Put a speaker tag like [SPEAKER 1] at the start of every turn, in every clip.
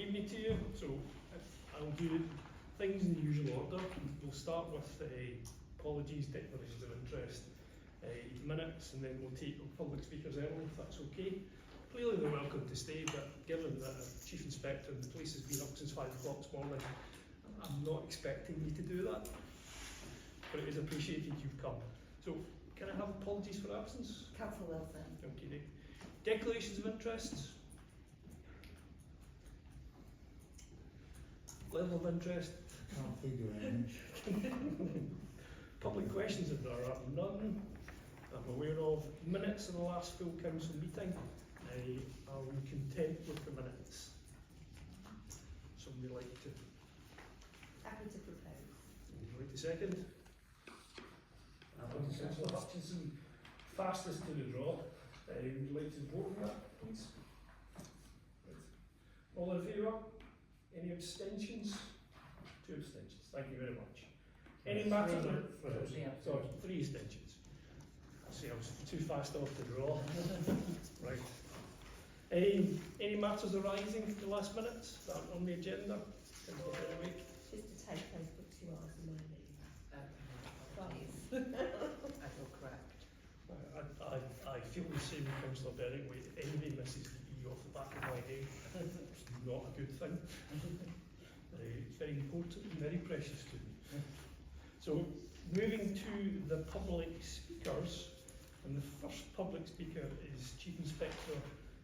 [SPEAKER 1] evening to you. So I'll do things in the usual order. We'll start with apologies, declarations of interest, minutes, and then we'll take public speakers early, if that's okay. Clearly they're welcome to stay, but given that the Chief Inspector and the police has been up since 5 o'clock this morning, I'm not expecting you to do that, but it is appreciated you've come. So can I have apologies for absence?
[SPEAKER 2] Councillor Wilson.
[SPEAKER 1] Okay. Declarations of interest. Level of interest.
[SPEAKER 3] Can't figure anything.
[SPEAKER 1] Public questions, if there are none. I'm aware of minutes of the last full council meeting. Are we content with the minutes? Somebody like to?
[SPEAKER 2] Happy to propose.
[SPEAKER 1] Would you like to second? Councillor Hutchinson, fastest to the draw. Would you like to vote on that, please? Right. All in favour? Any abstentions? 2 abstentions. Thank you very much. Any matter? Sorry, 3 abstentions. See, I was too fast off the draw. Right. Any matters arising from the last minutes that are on the agenda?
[SPEAKER 2] Just to take those books you asked in my name. Please.
[SPEAKER 4] I feel correct.
[SPEAKER 1] I feel the same with Councillor Berwick. If anybody misses E off the back of my head, it's not a good thing. It's very important and very precious to me. So, moving to the public speakers, and the first public speaker is Chief Inspector.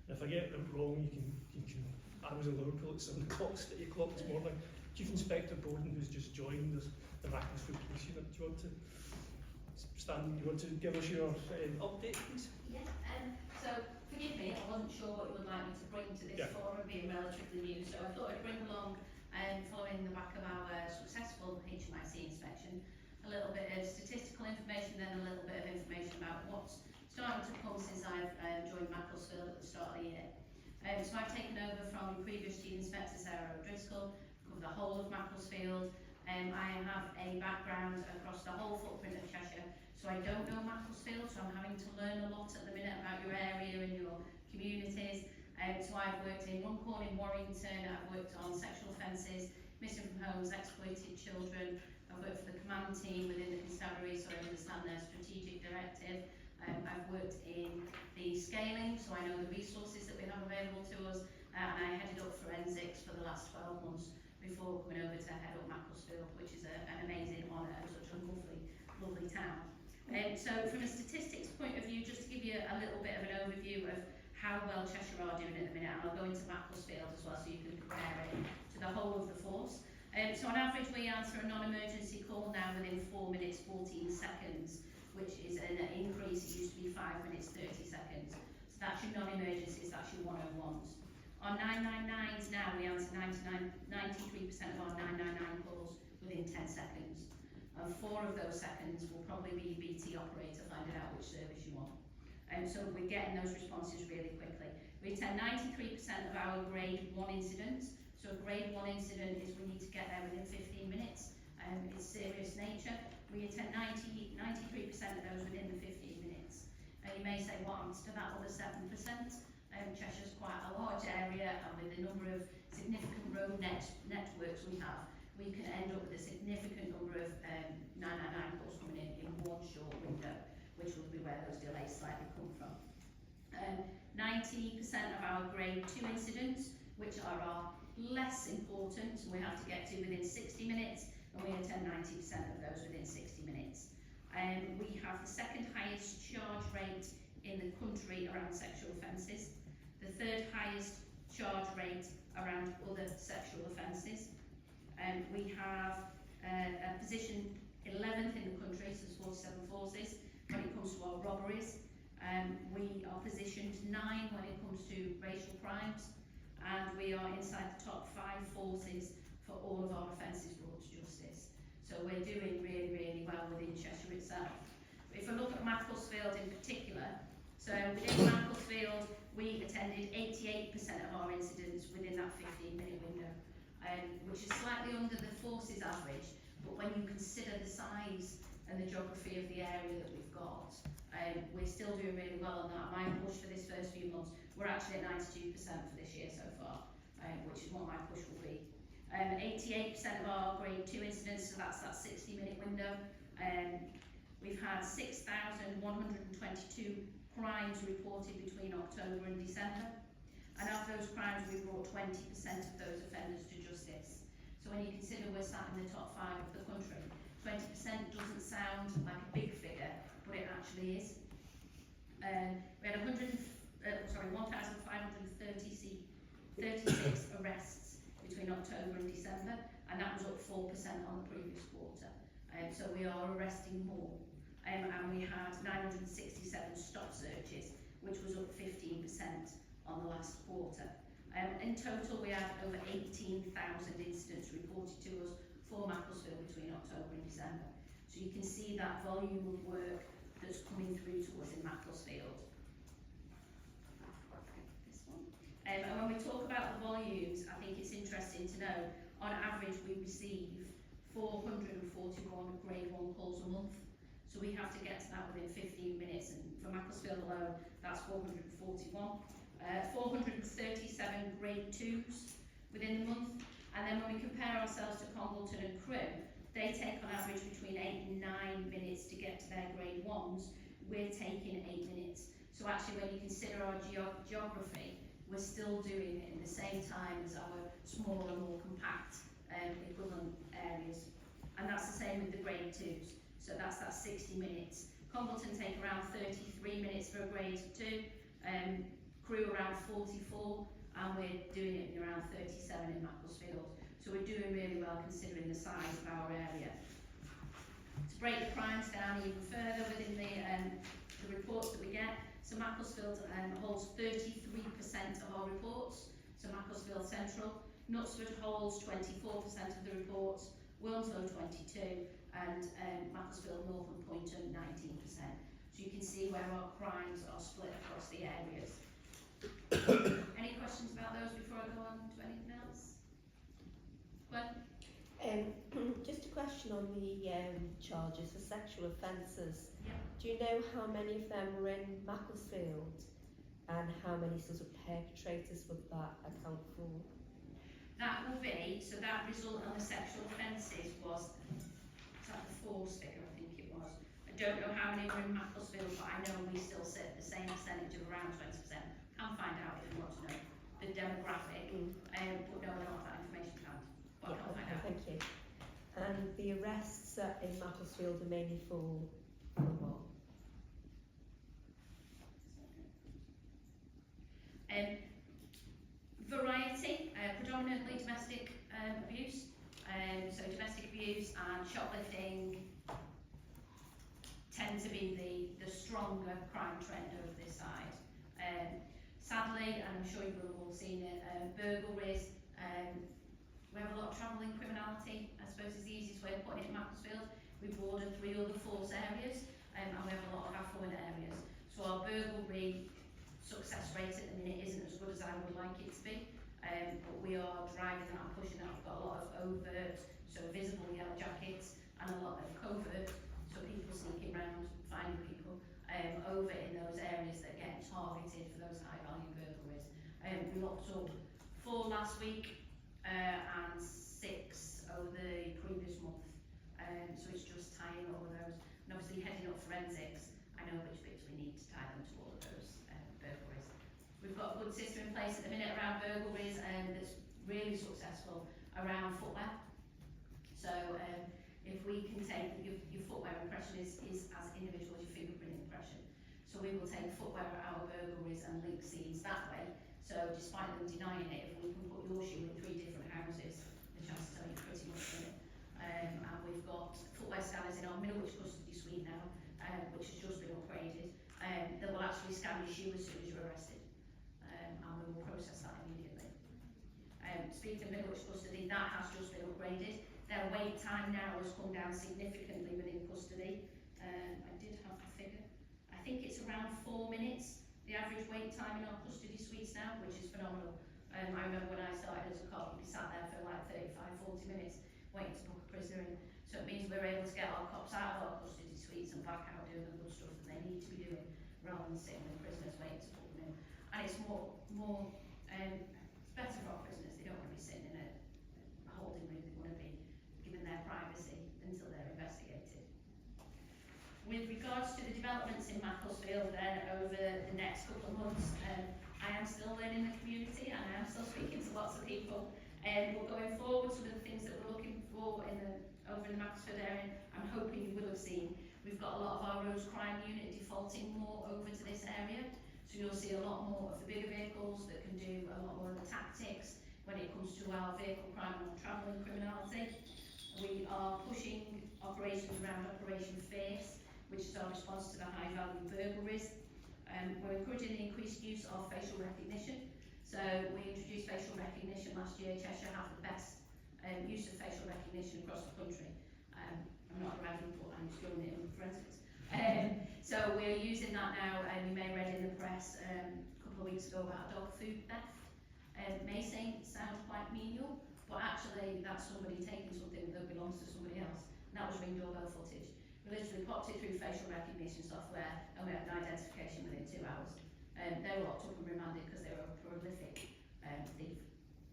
[SPEAKER 1] And if I get it wrong, you can. I was in Liverpool at 7 o'clock, 8 o'clock this morning. Chief Inspector Bowden, who's just joined us, the Macclesfield Police Unit. Do you want to stand? You want to give us your update, please?
[SPEAKER 5] Yeah. So forgive me, I wasn't sure what you would like me to bring to this forum, being relatively new. So I thought I'd bring along, following the back of our successful HMIC inspection, a little bit of statistical information, then a little bit of information about what's starting to come since I've joined Macclesfield at the start of the year. So I've taken over from previous Chief Inspector Sarah O'Driscoll, cover the whole of Macclesfield. I have a background across the whole footprint of Cheshire, so I don't know Macclesfield, so I'm having to learn a lot at the minute about your area and your communities. So I've worked in Runcorn in Warrington, I've worked on sexual offences, missing from homes, exploited children. I've worked for the command team within the constabulary, so I understand their strategic directive. I've worked in the scaling, so I know the resources that we have available to us, and I headed up forensics for the last 12 months before coming over to head up Macclesfield, which is an amazing honour and such a lovely town. So from a statistics point of view, just to give you a little bit of an overview of how well Cheshire are doing at the minute, and I'll go into Macclesfield as well so you can compare it to the whole of the force. So on average we answer a non-emergency call now within 4 minutes 14 seconds, which is an increase. It used to be 5 minutes 30 seconds. So that's your non-emergencies, that's your 101s. On 999s now we answer 93% of our 999 calls within 10 seconds. And 4 of those seconds will probably be your BT operator finding out which service you want. So we're getting those responses really quickly. We attend 93% of our grade 1 incidents. So a grade 1 incident is we need to get there within 15 minutes. It's serious nature. We attend 93% of those within the 15 minutes. And you may say, what happens to that other 7%? Cheshire's quite a large area, and with the number of significant road networks we have, we can end up with a significant number of 999 calls coming in one short window, which will be where those delays slightly come from. 90% of our grade 2 incidents, which are our less important, we have to get to within 60 minutes, and we attend 90% of those within 60 minutes. We have the 2nd highest charge rate in the country around sexual offences, the 3rd highest charge rate around other sexual offences. We have a position 11th in the country, so there's 47 forces, when it comes to our robberies. We are positioned 9 when it comes to racial crimes, and we are inside the top 5 forces for all of our offences brought to justice. So we're doing really well within Cheshire itself. If I look at Macclesfield in particular, so within Macclesfield we attended 88% of our incidents within that 15-minute window, which is slightly under the forces average, but when you consider the size and the geography of the area that we've got, we're still doing really well on that. My push for this first few months, we're actually at 92% for this year so far, which is what my push 88% of our grade 2 incidents, so that's that 60-minute window. We've had 6,122 crimes reported between October and December, and of those crimes we brought 20% of those offenders to justice. So when you consider we're sat in the top 5 of the country, 20% doesn't sound like a big figure, but it actually is. We had 1,536 arrests between October and December, and that was up 4% on the previous quarter. So we are arresting more. And we had 967 stop searches, which was up 15% on the last quarter. In total, we had over 18,000 incidents reported to us for Macclesfield between October and December. So you can see that volume of work that's coming through to us in Macclesfield. This one. And when we talk about the volumes, I think it's interesting to know, on average we receive 441 grade 1 calls a month. So we have to get to that within 15 minutes, and for Macclesfield alone, that's 441. 437 grade 2s within the month, and then when we compare ourselves to Congleton and Crewe, they take on average between 8 and 9 minutes to get to their grade 1s. We're taking 8 minutes. So actually, when you consider our geography, we're still doing it in the same time as our smaller, more compact equivalent areas. And that's the same with the grade 2s. So that's that 60 minutes. Congleton take around 33 minutes for a grade 2, Crewe around 44, and we're doing it in around 37 in Macclesfield. So we're doing really well considering the size of our area. To break the crimes down even further within the reports that we get, so Macclesfield holds 33% of our reports, so Macclesfield Central. Knutsford holds 24% of the reports, Wilmslow 22%, and Macclesfield North and Poynton 19%. So you can see where our crimes are split across the areas. Any questions about those before I go on to anything else? Gwen?
[SPEAKER 2] Just a question on the charges for sexual offences.
[SPEAKER 5] Yeah.
[SPEAKER 2] Do you know how many of them were in Macclesfield, and how many sort of perpetrators would that account for?
[SPEAKER 5] That will be, so that result on the sexual offences was that the force figure, I think it was. I don't know how many were in Macclesfield, but I know we still sit at the same percentage of around 20%. Can find out if you want to know the demographic, but no, I don't have that information to hand. But I can find out.
[SPEAKER 2] Thank you. And the arrests in Macclesfield are mainly for what?
[SPEAKER 5] Variety, predominantly domestic abuse. So domestic abuse and shoplifting tend to be the stronger crime trend over this side. Sadly, and I'm sure you've all seen it, burglaries. We have a lot of travelling criminality, I suppose is the easiest way of putting it in Macclesfield. We border 3 other force areas, and we have a lot of affluent areas. So our burglary success rate at the minute isn't as good as I would like it to be, but we are driving that and pushing that. We've got a lot of overt, so visible yellow jackets, and a lot of covert, so people sneaking around, finding people over in those areas that get targeted for those high value burglaries. We locked up 4 last week and 6 over the previous month, so it's just tying all of those, and obviously heading up forensics, I know which bits we need to tie them to all of those burglaries. We've got a good system in place at the minute around burglaries, that's really successful around footwear. So if we can take your footwear impression is as individual as your fingerprint impression. So we will take footwear at our burglaries and link scenes that way. So despite them denying it, if we can put your shoe in 3 different houses, the chances are you're pretty much in it. And we've got footwear scanners in our Middlewich custody suite now, which has just been upgraded. That will actually scan your shoe as soon as you're arrested, and we will process that immediately. Speaking of Middlewich custody, that has just been upgraded. Their wait time now has come down significantly within custody. I did have the figure. I think it's around 4 minutes, the average wait time in our custody suites now, which is phenomenal. I remember when I started as a cop, we sat there for like 35-40 minutes waiting to book a prisoner in. So it means we're able to get our cops out of our custody suites and back out doing the good stuff that they need to be doing, rather than sitting with prisoners waiting to book them in. And it's more it's better for our prisoners. They don't want to be sitting in a whole Macclesfield over the next couple of months. I am still learning the community and I am still speaking to lots of people. But going forward, some of the things that we're looking for over in the Macclesfield area, I'm hoping you will have seen. We've got a lot of our roads crime unit defaulting more over to this area. So you'll see a lot more of the bigger vehicles that can do a lot more of the tactics when it comes to our vehicle crime and travelling criminality. We are pushing operations around Operation Face, which is our response to the high value burglaries. We're encouraging the increased use of facial recognition. So we introduced facial recognition last year. Cheshire have the best use of facial recognition across the country. I'm not a reverend, but I'm just doing it in forensics. So we're using that now, and we may read in the press a couple of weeks ago about dog food theft. May sound quite menial, but actually that's somebody taking something that belongs to somebody else. And that was Ring doorbell footage. We literally popped it through facial recognition software, and we had an identification within 2 hours. They were locked up and remanded because they were a prolific thief.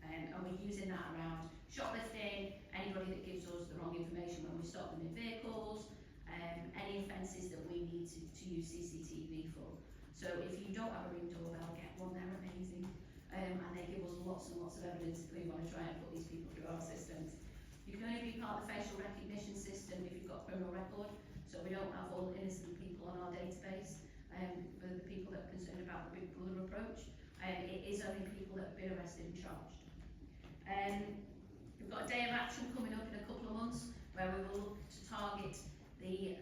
[SPEAKER 5] And we're using that around shoplifting, anybody that gives us the wrong information when we stop them in vehicles, any offences that we need to use CCTV for. So if you don't have a Ring doorbell, get one, they're amazing. And they give us lots and lots of evidence if we want to try and put these people through our systems. You can only be part of the facial recognition system if you've got a criminal record, so we don't have all innocent people on our database. For the people that are concerned about the Big Brother approach, it is only people that have been arrested and charged. We've got a day of action coming up in a couple of months where we will look to target the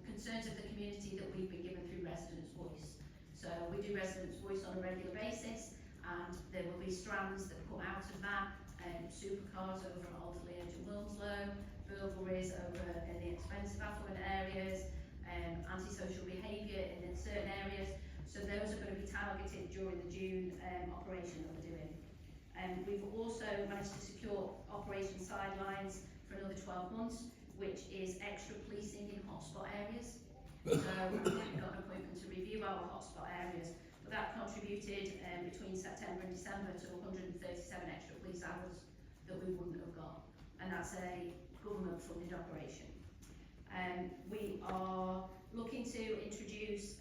[SPEAKER 5] concerns of the community that we've been given through Residents' Voice. So we do Residents' Voice on a regular basis, and there will be strands that come out of that. Supercars over at Alderley Edge and Wilmslow, burglaries over in the expensive affluent areas, antisocial behaviour in certain areas. So those are going to be targeted during the June operation that we're doing. We've also managed to secure Operation Sidelines for another 12 months, which is extra policing in hotspot areas. So we've got an appointment to review our hotspot areas, but that contributed between September and December to 137 extra police hours that we wouldn't have got, and that's a government funded operation. We are looking to introduce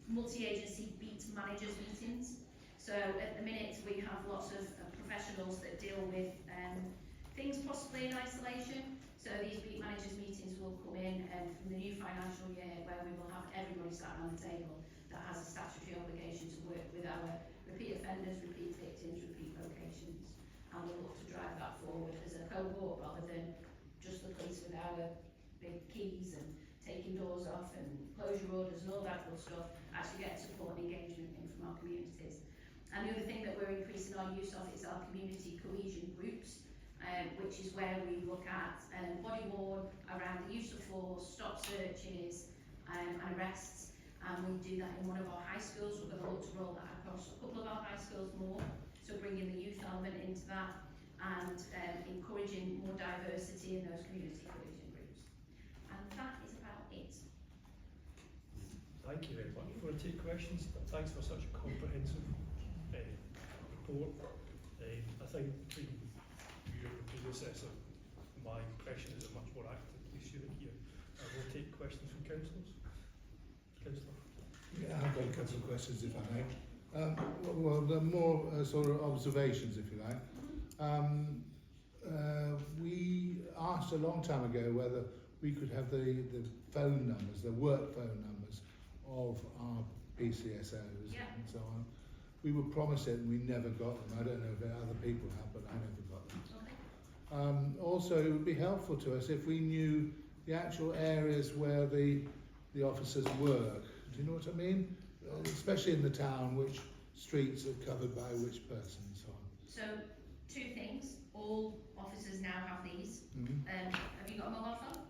[SPEAKER 5] multi-agency beat managers meetings. So at the minute we have lots of professionals that deal with things possibly in isolation. So these beat managers meetings will come in from the new financial year, where we will have everybody sat around the table that has a statutory obligation to work with our repeat offenders, repeat victims, repeat locations. And we'll look to drive that forward as a cohort rather than just the police with our big keys and taking doors off and closure orders and all that good stuff. Actually get support and engagement in from our communities. And the other thing that we're increasing our use of is our community cohesion groups, which is where we look at body worn around the use of force, stop searches and arrests. And we do that in one of our high schools. We're going to look to roll that across a couple of our high schools more. So bringing the youth element into that and encouraging more diversity in those community cohesion groups. And that is about it.
[SPEAKER 1] Thank you very much. We're going to take questions. Thanks for such a comprehensive report. I think your predecessor, my impression is a much more active police unit here. We'll take questions from councillors. Councillor.
[SPEAKER 3] Yeah, I've got a couple of questions, if I may. Well, the more sort of observations, if you like. We asked a long time ago whether we could have the phone numbers, the work phone numbers of our PCSOs and so on. We were promised it and we never got them. I don't know if other people have, but I never got them.
[SPEAKER 5] Okay.
[SPEAKER 3] Also, it would be helpful to us if we knew the actual areas where the officers work. Do you know what I mean? Especially in the town, which streets are covered by which person and so on.
[SPEAKER 5] So, two things. All officers now have these. Have you got a mobile phone?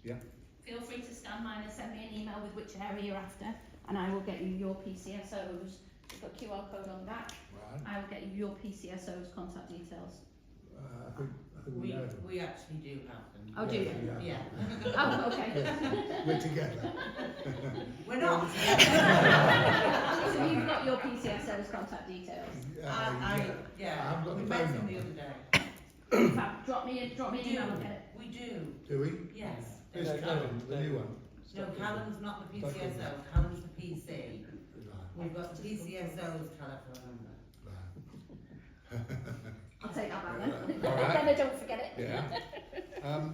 [SPEAKER 3] Yeah.
[SPEAKER 5] Feel free to scan mine and send me an email with which area you're after, and I will get you your PCSOs. It's got QR code on the back.
[SPEAKER 3] Right.
[SPEAKER 5] I will get you your PCSOs contact details.
[SPEAKER 3] I think we know them.
[SPEAKER 4] We actually do have them.
[SPEAKER 5] Oh, do you?
[SPEAKER 4] Yeah.
[SPEAKER 5] Oh, okay.
[SPEAKER 3] Yes. We're together.
[SPEAKER 4] We're not.
[SPEAKER 5] So you've got your PCSOs contact details.
[SPEAKER 4] Yeah.
[SPEAKER 3] I've got
[SPEAKER 4] We
[SPEAKER 3] the
[SPEAKER 4] met
[SPEAKER 3] phone
[SPEAKER 4] them the
[SPEAKER 3] number.
[SPEAKER 4] other day.
[SPEAKER 5] In fact, drop me an email and get it.
[SPEAKER 4] We do.
[SPEAKER 3] Do we?
[SPEAKER 4] Yes.
[SPEAKER 3] This current, the new one.
[SPEAKER 4] No,
[SPEAKER 1] stuff.
[SPEAKER 4] Callum's not the
[SPEAKER 3] Stuff in
[SPEAKER 4] PCSO,
[SPEAKER 3] there.
[SPEAKER 4] Callum's the PC.
[SPEAKER 3] Right,
[SPEAKER 4] We've got the PCSO's telephone number.
[SPEAKER 3] right.
[SPEAKER 2] I'll take that back
[SPEAKER 3] All
[SPEAKER 2] then.
[SPEAKER 3] right.
[SPEAKER 2] Then I don't forget it.
[SPEAKER 3] Yeah.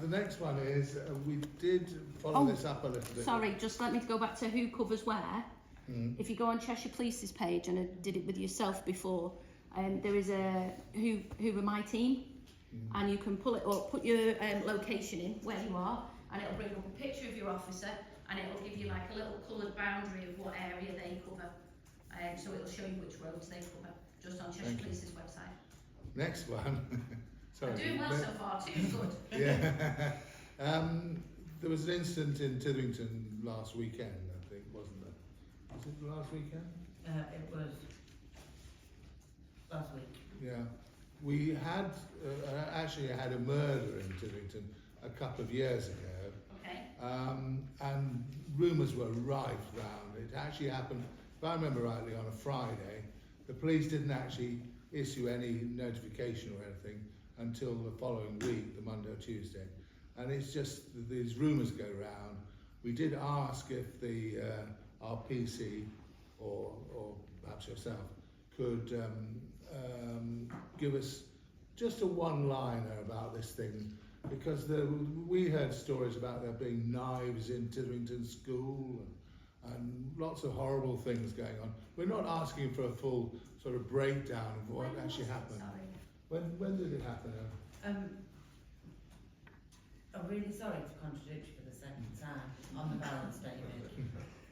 [SPEAKER 3] The next one is, we did follow
[SPEAKER 6] Oh,
[SPEAKER 3] this up a little bit.
[SPEAKER 6] Sorry, just let me go back to who covers where.
[SPEAKER 3] Mm.
[SPEAKER 6] If you go on Cheshire Police's page, and I did it with yourself before, there is a who are my team, and you can pull it up, put your location in where you are, and it'll bring up a picture of your officer, and it'll give you like a little coloured boundary of what area they cover. So it'll show you which roads they cover, just on Cheshire
[SPEAKER 3] Thank you.
[SPEAKER 6] Police's website.
[SPEAKER 3] Next one. Sorry.
[SPEAKER 6] I'm doing well so far, too good.
[SPEAKER 3] Yeah. There was an incident in Titherington last weekend, I think, wasn't there? Was it the last weekend?
[SPEAKER 4] It was last week.
[SPEAKER 3] Yeah. We had, actually had a murder in Titherington a couple of years ago.
[SPEAKER 6] Okay.
[SPEAKER 3] And rumours were rife round. It actually happened, if I remember rightly, on a Friday. The police didn't actually issue any notification or anything until the following week, the Monday or Tuesday. And it's just that these rumours go round. We did ask if the our PC or perhaps yourself could give us just a one-liner about this thing, because we heard stories about there being knives in Titherington School and lots of horrible things going on. We're not asking for a full sort of breakdown of what actually happened. When did it happen?
[SPEAKER 4] I'm really sorry to contradict you for the second time on the balance statement,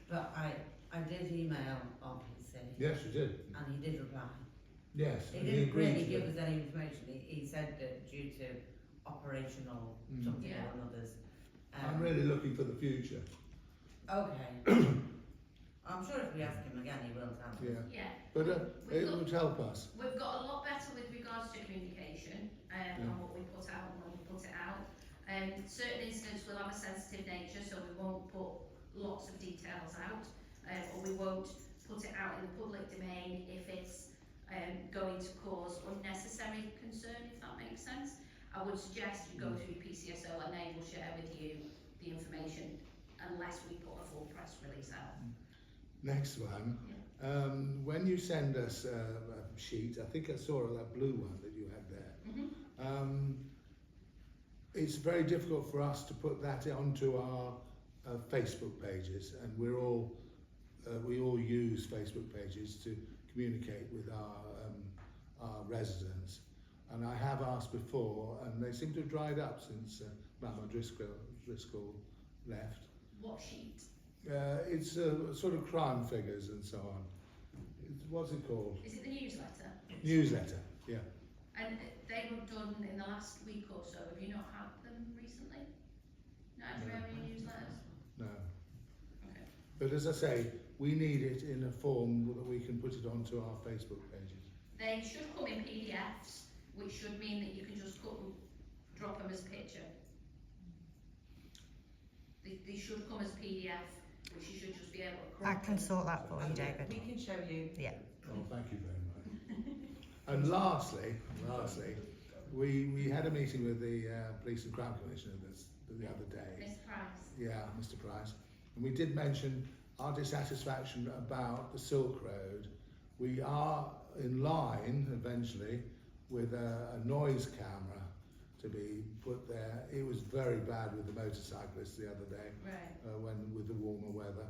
[SPEAKER 4] but I did email our PC.
[SPEAKER 3] Yes, you did.
[SPEAKER 4] And he did reply.
[SPEAKER 3] Yes.
[SPEAKER 4] He
[SPEAKER 3] and
[SPEAKER 4] didn't
[SPEAKER 3] agreed
[SPEAKER 4] really
[SPEAKER 3] to
[SPEAKER 4] give
[SPEAKER 3] it.
[SPEAKER 4] us any information. He said that due to operational something
[SPEAKER 6] Yeah.
[SPEAKER 4] or another's.
[SPEAKER 3] I'm really looking for the future.
[SPEAKER 4] Okay. I'm sure if we ask him again, he will tell us.
[SPEAKER 3] Yeah.
[SPEAKER 6] Yeah.
[SPEAKER 3] But
[SPEAKER 6] We've
[SPEAKER 3] it
[SPEAKER 6] got-
[SPEAKER 3] would help us.
[SPEAKER 6] We've got a lot better with regards to communication on what we put out and when we put it out. Certain incidents will have a sensitive nature, so we won't put lots of details out, or we won't put it out in the public domain if it's going to cause unnecessary concern, if that makes sense. I would suggest you go through PCSO and they will share with you the information unless we put a full press release out.
[SPEAKER 3] Next one. When you send us a sheet, I think I saw that blue one that you had there. It's very difficult for us to put that onto our Facebook pages, and we all use Facebook pages to communicate with our residents. And I have asked before, and they seem to have dried up since Mama Driscoll left.
[SPEAKER 6] What sheet?
[SPEAKER 3] It's sort of crime figures and so on. What's it called?
[SPEAKER 6] Is it the newsletter?
[SPEAKER 3] Newsletter, yeah.
[SPEAKER 6] And they were done in the last week or so. Have you not had them recently? No, have you had any newsletters?
[SPEAKER 3] No.
[SPEAKER 6] Okay.
[SPEAKER 3] But as I say, we need it in a form that we can put it onto our Facebook pages.
[SPEAKER 6] They should come in PDFs, which should mean that you can just drop them as a picture. They should come as PDF, which you should just be able to crop.
[SPEAKER 7] I can sort that for you, David.
[SPEAKER 4] We can show you.
[SPEAKER 7] Yeah.
[SPEAKER 3] Oh, thank you very much. And lastly, we had a meeting with the Police and Crime Commissioner the other day.
[SPEAKER 6] Mr. Price.
[SPEAKER 3] Yeah, Mr. Price. And we did mention our dissatisfaction about the Silk Road. We are in line eventually with a noise camera to be put there. It was very bad with the motorcyclists the other day,
[SPEAKER 6] Right.
[SPEAKER 3] when with the warmer weather.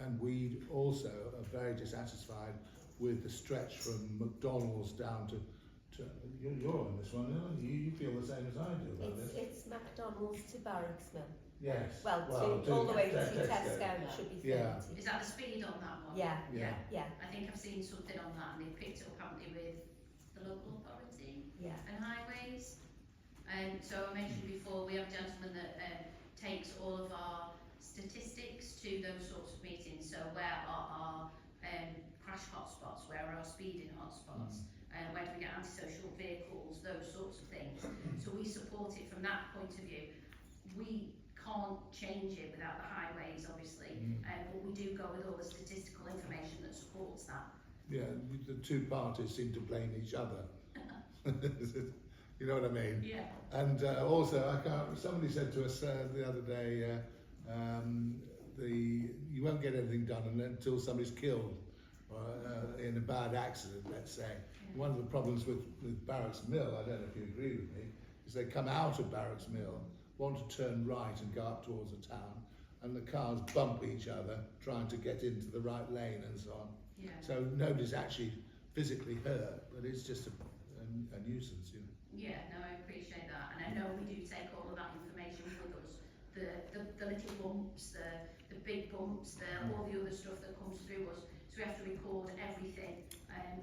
[SPEAKER 3] And we also are very dissatisfied with the stretch from McDonald's down to you're on this one, aren't you? You feel the same as I do about this.
[SPEAKER 2] It's McDonald's to Barracks Mill.
[SPEAKER 3] Yes.
[SPEAKER 2] Well, all the way to Tesco,
[SPEAKER 3] Tesco.
[SPEAKER 2] it should be 30.
[SPEAKER 3] Yeah.
[SPEAKER 6] Is that the speed on that one?
[SPEAKER 2] Yeah,
[SPEAKER 3] Yeah.
[SPEAKER 2] yeah,
[SPEAKER 6] I think I've seen something on that, and they picked it up, haven't they, with the local authority
[SPEAKER 2] yeah.
[SPEAKER 6] and highways. So I mentioned before, we have a gentleman that takes all of our statistics to those sorts of meetings. So where are our crash hotspots? Where are our speeding hotspots? Where do we get antisocial vehicles? Those sorts of things. So we support it from that point of view. We can't change it without the highways, obviously, but we do go with all the statistical information that supports that.
[SPEAKER 3] Yeah, the two parties seem to blame each other. You know what I mean?
[SPEAKER 6] Yeah.
[SPEAKER 3] And also, somebody said to us the other day, You won't get anything done until somebody's killed in a bad accident, let's say. One of the problems with Barracks Mill, I don't know if you agree with me, is they come out of Barracks Mill, want to turn right and go up towards the town, and the cars bump each other trying to get into the right lane and so on.
[SPEAKER 6] Yeah.
[SPEAKER 3] So nobody's actually physically hurt, but it's just a nuisance, you know.
[SPEAKER 6] Yeah, no, I appreciate that, and I know we do take all of that information with us. The little bumps, the big bumps, all the other stuff that comes through us. So we have to record everything,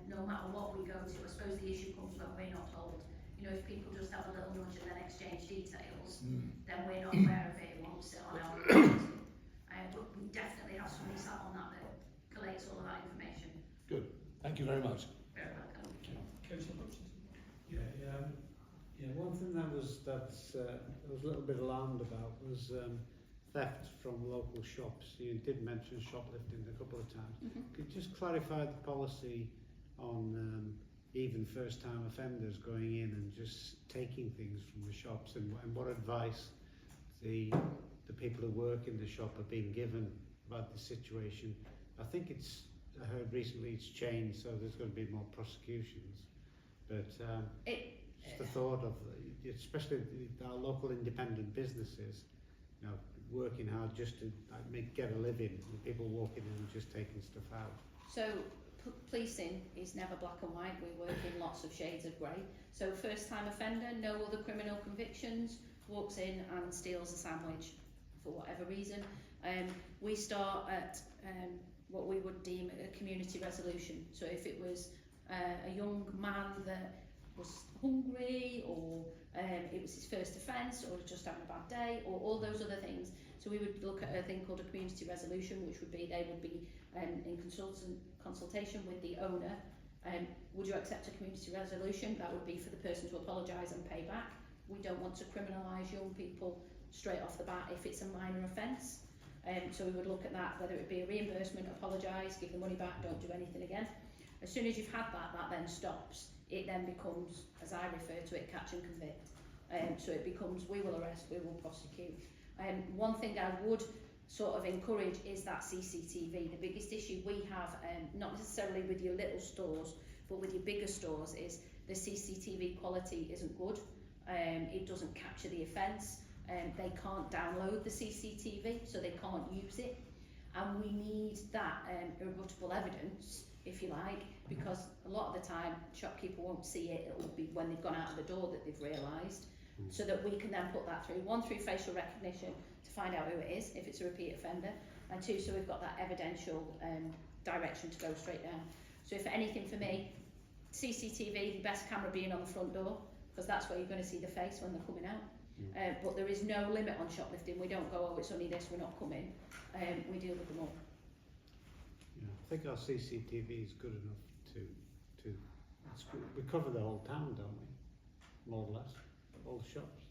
[SPEAKER 6] no matter what we go to. I suppose the issue comes when we're not told. You know, if people just have a little nudge and then exchange details, then we're not aware of it. It won't sit on our record. But we definitely have somebody sat on that collates all of that information.
[SPEAKER 3] Good. Thank you very much.
[SPEAKER 6] Very welcome.
[SPEAKER 1] Councillor Hutchinson.
[SPEAKER 7] Yeah, one thing I was a little bit alarmed about was theft from local shops. You did mention shoplifting a couple of times. Could you just clarify the policy on even first-time offenders going in and just taking things from the shops, and what advice the people who work in the shop are being given about the situation? I think I heard recently it's changed, so there's going to be more prosecutions. But just the thought of, especially our local independent businesses, you know, working hard just to get a living, and people walking in and just taking stuff out.
[SPEAKER 6] So policing is never black and white. We work in lots of shades of grey. So first time offender, no other criminal convictions, walks in and steals a sandwich for whatever reason. We start at what we would deem a community resolution. So if it was a young man that was hungry, or it was his first offence, or just having a bad day, or all those other things. So we would look at a thing called a community resolution, which would be they would be in consultation with the owner. Would you accept a community resolution? That would be for the person to apologise and pay back. We don't want to criminalise young people straight off the bat if it's a minor offence. So we would look at that, whether it be a reimbursement, apologise, give the money back, don't do anything again. As soon as you've had that, that then stops. It then becomes, as I refer to it, catch and convict. So it becomes, we will arrest, we will prosecute. One thing I would sort of encourage is that CCTV. The biggest issue we have, not necessarily with your little stores, but with your bigger stores, is the CCTV quality isn't good. It doesn't capture the offence. They can't download the CCTV, so they can't use it. And we need that irrebuttable evidence, if you like, because a lot of the time shopkeeper won't see it. It will be when they've gone out of the door that they've realised, so that we can then put that through. One, through facial recognition to find out who it is, if it's a repeat offender, and two, so we've got that evidential direction to go straight down. So if anything for me, CCTV, the best camera being on the front door, because that's where you're going to see the face when they're coming out. But there is no limit on shoplifting. We don't go, oh, it's only this, we're not coming. We deal with them all.
[SPEAKER 7] Yeah, I think our CCTV is good enough we cover the whole town, don't we? More or less, all the shops.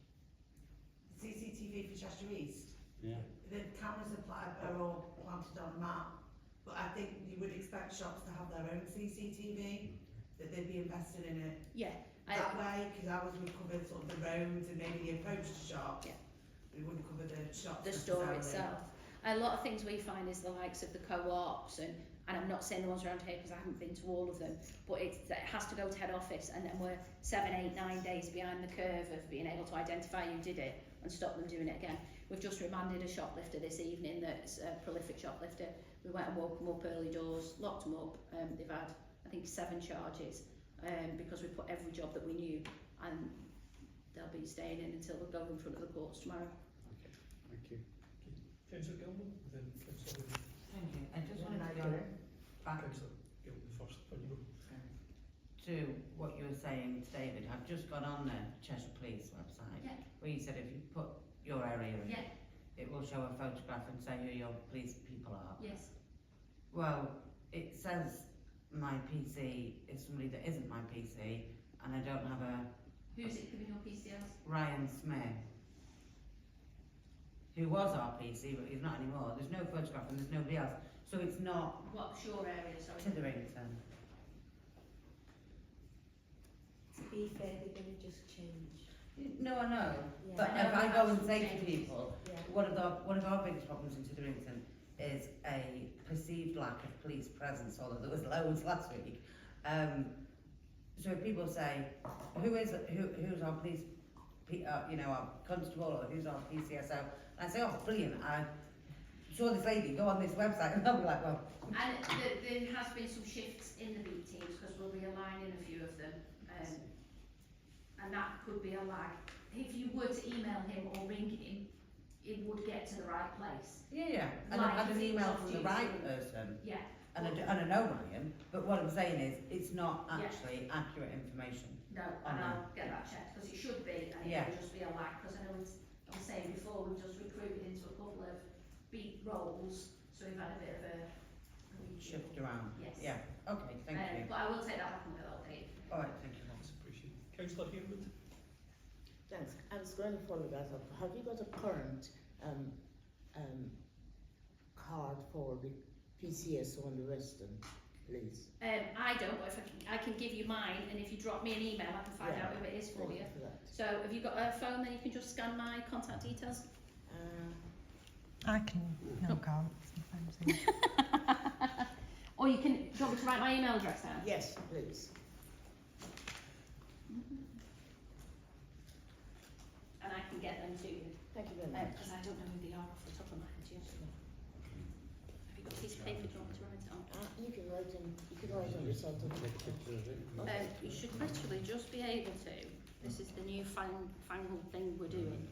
[SPEAKER 4] CCTV for Cheshire East.
[SPEAKER 7] Yeah.
[SPEAKER 4] The cameras are all planted on a map, but I think you would expect shops to have their own CCTV, that they'd be invested in it.
[SPEAKER 6] Yeah.
[SPEAKER 4] That way, because ours would cover sort of the roads and maybe the approach to shops.
[SPEAKER 6] Yeah.
[SPEAKER 4] We wouldn't cover the shops.
[SPEAKER 6] The store
[SPEAKER 4] necessarily.
[SPEAKER 6] itself. A lot of things we find is the likes of the co-ops, and I'm not saying the ones around here because I haven't been to all of them, but it has to go to head office, and then we're 7, 8, 9 days behind the curve of being able to identify who did it and stop them doing it again. We've just remanded a shoplifter this evening that's a prolific shoplifter. We went and woke them up early doors, locked them up. They've had, I think, 7 charges because we put every job that we knew, and they'll be staying in until we go in front of the courts tomorrow.
[SPEAKER 7] Okay, thank you.
[SPEAKER 1] Councillor Gilman, then Councillor
[SPEAKER 4] Thank you. I just wanted to go back
[SPEAKER 1] Councillor Gilman first. When you go.
[SPEAKER 4] to what you were saying to David. I've just got on the Cheshire Police website,
[SPEAKER 6] Yeah.
[SPEAKER 4] where you said if you put your area in,
[SPEAKER 6] Yeah.
[SPEAKER 4] it will show a photograph and say who your police people are.
[SPEAKER 6] Yes.
[SPEAKER 4] Well, it says my PC is somebody that isn't my PC, and I don't have a
[SPEAKER 6] Who's it giving your PCS?
[SPEAKER 4] Ryan Smith, who was our PC, but he's not anymore. There's no photograph and there's nobody else. So it's not
[SPEAKER 6] What's your area, sorry?
[SPEAKER 4] Titherington.
[SPEAKER 2] To be fair, they're going to just change.
[SPEAKER 8] No, I know.
[SPEAKER 2] Yeah.
[SPEAKER 8] But
[SPEAKER 5] I know
[SPEAKER 8] if I
[SPEAKER 5] we
[SPEAKER 8] go
[SPEAKER 5] have
[SPEAKER 8] and
[SPEAKER 5] some
[SPEAKER 8] say to
[SPEAKER 5] changes.
[SPEAKER 8] people,
[SPEAKER 2] Yeah.
[SPEAKER 8] one of our biggest problems in Tudorrington is a perceived lack of police presence, although there was loads last week. So if people say, who's our police, our constable, or who's our PCSO, and I say, oh, brilliant, I saw this lady go on this website, and they'll be like, well,
[SPEAKER 5] And there has been some shifts in the beat teams because we'll be aligning a few of them, and that could be a lag. If you were to email him or ring him, it would get to the right place.
[SPEAKER 8] yeah, and
[SPEAKER 5] Like
[SPEAKER 8] I've had
[SPEAKER 5] if
[SPEAKER 8] an
[SPEAKER 5] it was
[SPEAKER 8] email
[SPEAKER 5] off
[SPEAKER 8] from the
[SPEAKER 5] duty.
[SPEAKER 8] right person,
[SPEAKER 5] Yeah.
[SPEAKER 8] and I know Ryan, but what I'm saying is, it's not
[SPEAKER 5] Yeah.
[SPEAKER 8] actually accurate information.
[SPEAKER 5] No,
[SPEAKER 8] I
[SPEAKER 5] and
[SPEAKER 8] know.
[SPEAKER 5] I'll get that checked because it should be, and it
[SPEAKER 8] Yeah.
[SPEAKER 5] will just be a lag because I know I was saying before we've just recruited into a couple of beat roles, so we've had a bit of a
[SPEAKER 8] Shift around.
[SPEAKER 5] Yes.
[SPEAKER 8] Yeah, okay, thank you.
[SPEAKER 5] But I will take that back and get that updated.
[SPEAKER 8] Alright, thank you.
[SPEAKER 1] That's appreciated. Councillor Harewood?
[SPEAKER 9] Thanks. I was going to follow that up. Have you got a current card for the PCSO on the Western, please?
[SPEAKER 5] I don't, but if I can give you mine, and if you drop me an email, I can find
[SPEAKER 9] Yeah.
[SPEAKER 5] out who it is for
[SPEAKER 9] Thank
[SPEAKER 5] you.
[SPEAKER 9] for that.
[SPEAKER 5] So have you got a phone that you can just scan my contact details?
[SPEAKER 10] I can. No, can't. Sometimes.
[SPEAKER 5] Or you can, do you want me to write my email address down?
[SPEAKER 9] Yes, please.
[SPEAKER 5] And I can get them to you,
[SPEAKER 9] Thank you very much.
[SPEAKER 5] because I don't know who they are off the top of my head, do you? Have you got a piece of paper, do you want me to write it on?
[SPEAKER 9] You can write on yourself.
[SPEAKER 7] Take a picture of it.
[SPEAKER 5] You should literally just be able to, this is the new fangled thing we're doing,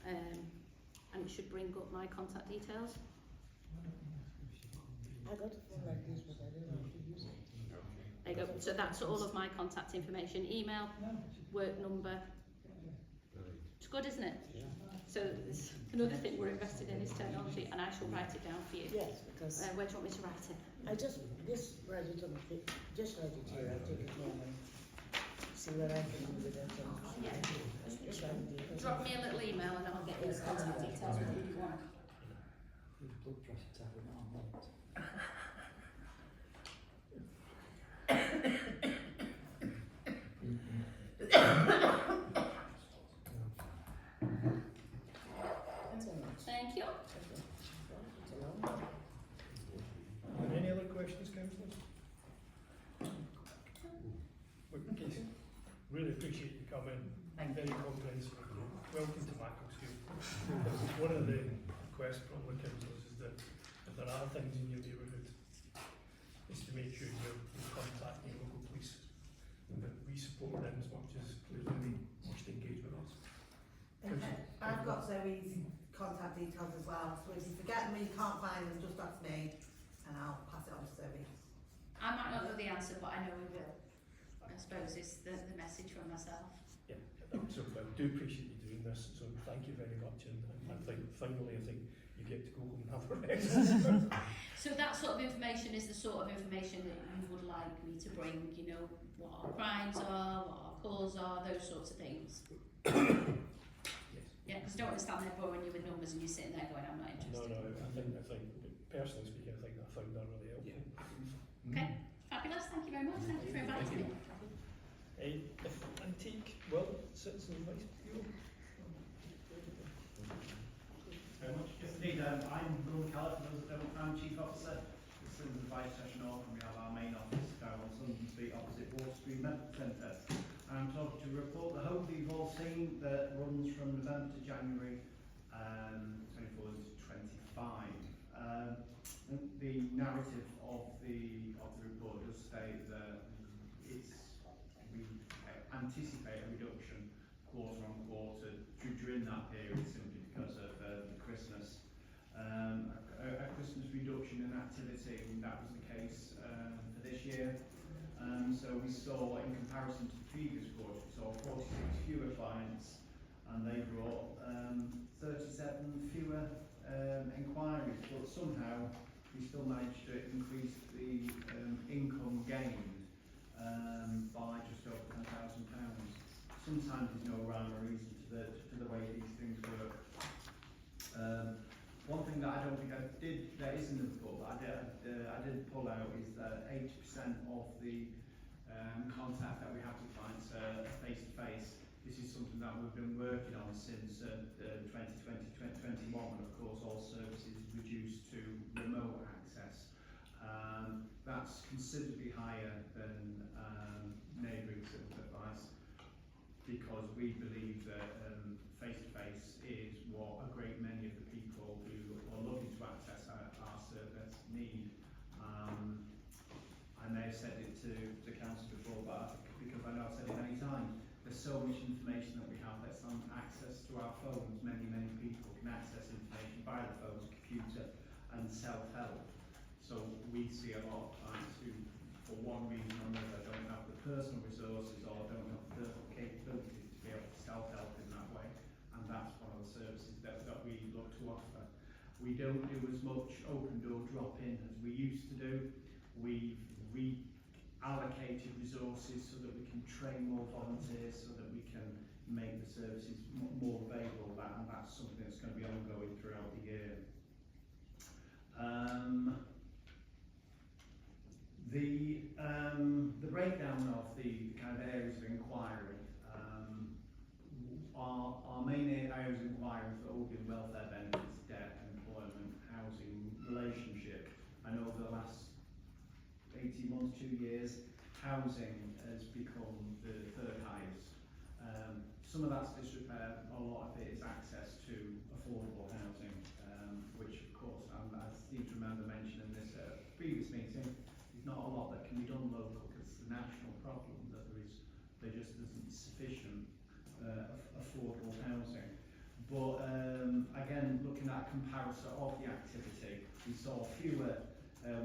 [SPEAKER 5] and it should bring up my contact details.
[SPEAKER 9] I got a phone like this, but I don't know how to use it.
[SPEAKER 5] There you go, so that's all of my contact information, email, work number. It's good, isn't it?
[SPEAKER 7] Yeah.
[SPEAKER 5] So it's another thing we're invested in is technology, and I shall write it down for you.
[SPEAKER 9] Yes, because
[SPEAKER 5] Where do you want me to write it?
[SPEAKER 9] I just write it on the paper. Just write it here. I'll take it home and see what I can do with it.
[SPEAKER 5] Yeah.
[SPEAKER 9] Just write it.
[SPEAKER 5] Drop me a little email and I'll get your contact details with who you want. Thank you.
[SPEAKER 1] Any other questions, councillors? Okay. Really appreciate you coming. Very comprehensive. Welcome to Macclesfield. One of the requests from the councillors is that if there are things in your neighbourhood, is to make sure you're contacting your local police and that we support them as much as clearly they wish to engage with us.
[SPEAKER 4] I've got Zoe's contact details as well, so if you forget them and you can't find them, just ask me and I'll pass it on to Zoe.
[SPEAKER 5] I might not know the answer, but I know we will. I suppose it's the message from myself.
[SPEAKER 1] Yeah, so I do appreciate you doing this, so thank you very much, and I think finally you get to go home and have a rest.
[SPEAKER 5] So that sort of information is the sort of information that you would like me to bring, you know, what our crimes are, what our calls are, those sorts of things.
[SPEAKER 1] Yes.
[SPEAKER 5] Yeah, because I don't want to stand there boring you with numbers and you're sitting there going, I'm not
[SPEAKER 1] No,
[SPEAKER 5] interested.
[SPEAKER 1] I think personally speaking, I think I found that really helpful.
[SPEAKER 5] Okay, fabulous, thank you very much, thank you for inviting me.
[SPEAKER 1] If Antique, well, Citizens Vice Bureau.
[SPEAKER 11] Very much. Yes, indeed. I'm Will McCallum, for those that don't know, I'm Chief Officer of Citizens Vice Cheshire North, and we have our main office down on Sunderland Street opposite Wall Street Medical Centre. I'm talking to a report that hopefully you've all seen that runs from November to January 24 to 25. The narrative of the report does state that we anticipate a reduction quarter on quarter during that period simply because of the Christmas a Christmas reduction in activity, and that was the case for this year. So we saw, in comparison to the previous quarter, we saw 46 fewer clients, and they brought 37 fewer inquiries, but somehow we still managed to increase the income gained by just over £10,000. Sometimes there's no rhyme or reason to the way these things work. One thing that I don't think that is in the report, but I did pull out, is that 80% of the contact that we have with clients face to face. This is is something that we've been working on since 2020-2021, when of course all services reduced to remote access. That's considerably higher than neighbouring civil advice, because we believe that face-to-face is what a great many of the people who are looking to access our service need. I may have said it to the council before, but because I know I've said it many times, there's so much information that we have that's on access to our phones. Many people can access information by the phone's computer and self-help. So we see a lot of clients who, for one reason or another, don't have the personal resources or don't have the personal capabilities to be able to self-help in that way. And that's one of the services that we look to offer. We don't do as much open door drop-in as we used to do. We've reallocated resources so that we can train more volunteers, so that we can make the services more available, and that's something that's going to be ongoing throughout the year. The breakdown of the kind of areas of inquiry, our main areas of inquiry are all in welfare benefits, debt, employment, housing, relationship. And over the last 18 months, 2 years, housing has become the third highest. Some of that's disrepair, a lot of it is access to affordable housing, which of course, as Steve Tremander mentioned in this previous meeting, there's not a lot that can be done local, because it's a national problem that there just isn't sufficient affordable housing. But again, looking at comparison of the activity, we saw fewer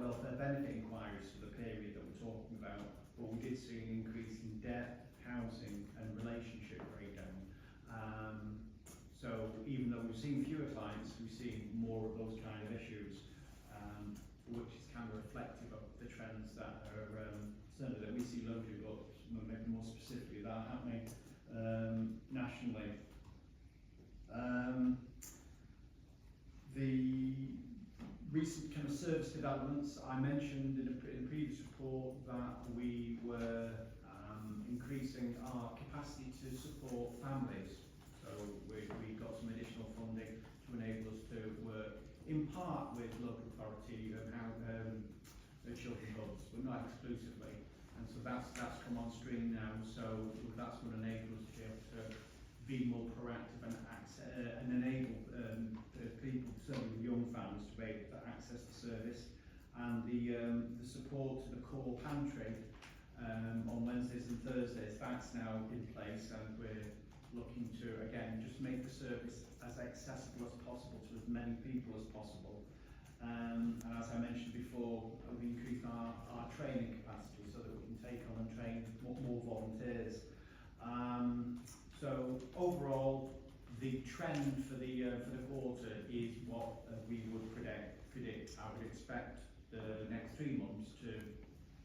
[SPEAKER 11] welfare benefit inquiries for the period that we're talking about, but we did see an increase in debt, housing and relationship breakdown. So even though we've seen fewer clients, we've seen more of those kind of issues, which is kind of reflective of the trends that are certainly that we see locally, but maybe more specifically that are happening nationally. The recent kind of service developments, I mentioned in a previous report that we were increasing our capacity to support families. So we got some additional funding to enable us to work in part with local authority and how the children's hubs, but not exclusively. And so that's come on stream now. So that's going to enable us to be able to be more proactive and enable the people, certainly young families, to be able to access the service. And the support to the core pantry on Wednesdays and Thursdays, that's now in place, and we're looking to again just make the service as accessible as possible to as many people as possible. And as I mentioned before, we've increased our training capacity so that we can take on and train more volunteers. So overall, the trend for the quarter is what we would predict. I would expect the next 3 months to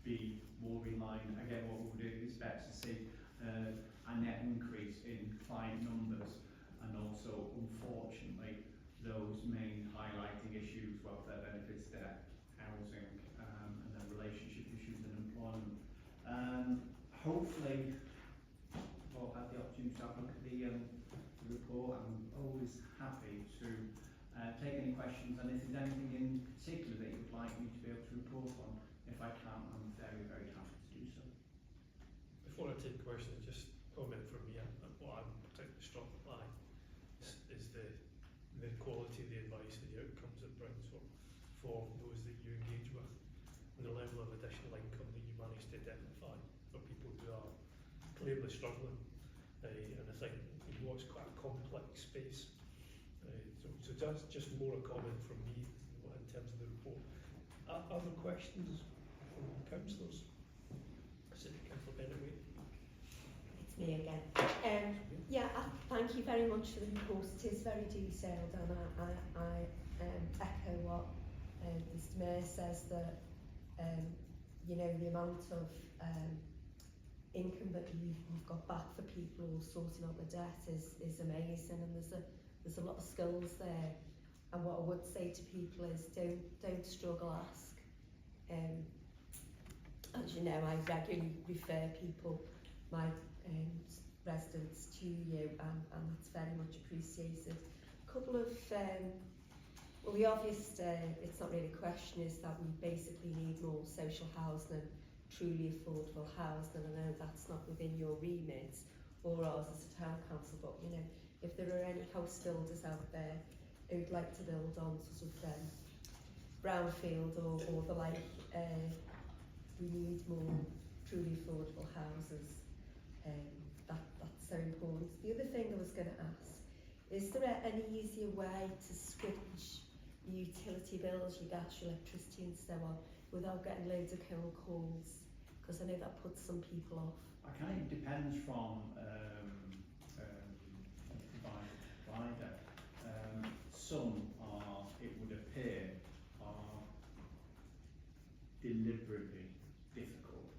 [SPEAKER 11] be more in line. Again, what we would expect to see a net increase in client numbers, and also, unfortunately, those main highlighting issues, welfare benefits, debt, housing, and then relationship issues and employment. Hopefully, we'll have the opportunity to have a look at the report. I'm always happy to take any questions, and if there's anything in particular that you would like me to be able to report on, if I can, I'm very, very happy to do so.
[SPEAKER 1] Before I take questions, just comment from me, and what I'm particularly struck by is the quality of the advice and the outcomes it brings for those that you engage with, and the level of additional income that you manage to identify for people who are clearly struggling. And I think it was quite a complex space. So that's just more a comment from me in terms of the report. Other questions from councillors? Councillor Benedict.
[SPEAKER 2] It's me again. Yeah, thank you very much for the report. It is very detailed, and I echo what Mr Mayor says, that you know, the amount of income that you've got back for people sorting out the debt is amazing, and there's a lot of skills there. And what I would say to people is don't struggle, ask. As you know, I regularly refer people, my residents to you, and that's very much appreciated. A couple of, well, the obvious, it's not really a question, is that we basically need more social housing and truly affordable housing, and I know that's not within your remit or ours as a town council, but you know, if there are any house builders out there who'd like to build on sort of brownfield or the like, we need more truly affordable houses. That's so important. The other thing I was going to ask, is there an easier way to switch your utility bills, your gas, your electricity and so on, without getting loads of cold calls? Because I know that puts some people off.
[SPEAKER 11] I kind of depends from provider. Some are, it would appear, are deliberately difficult.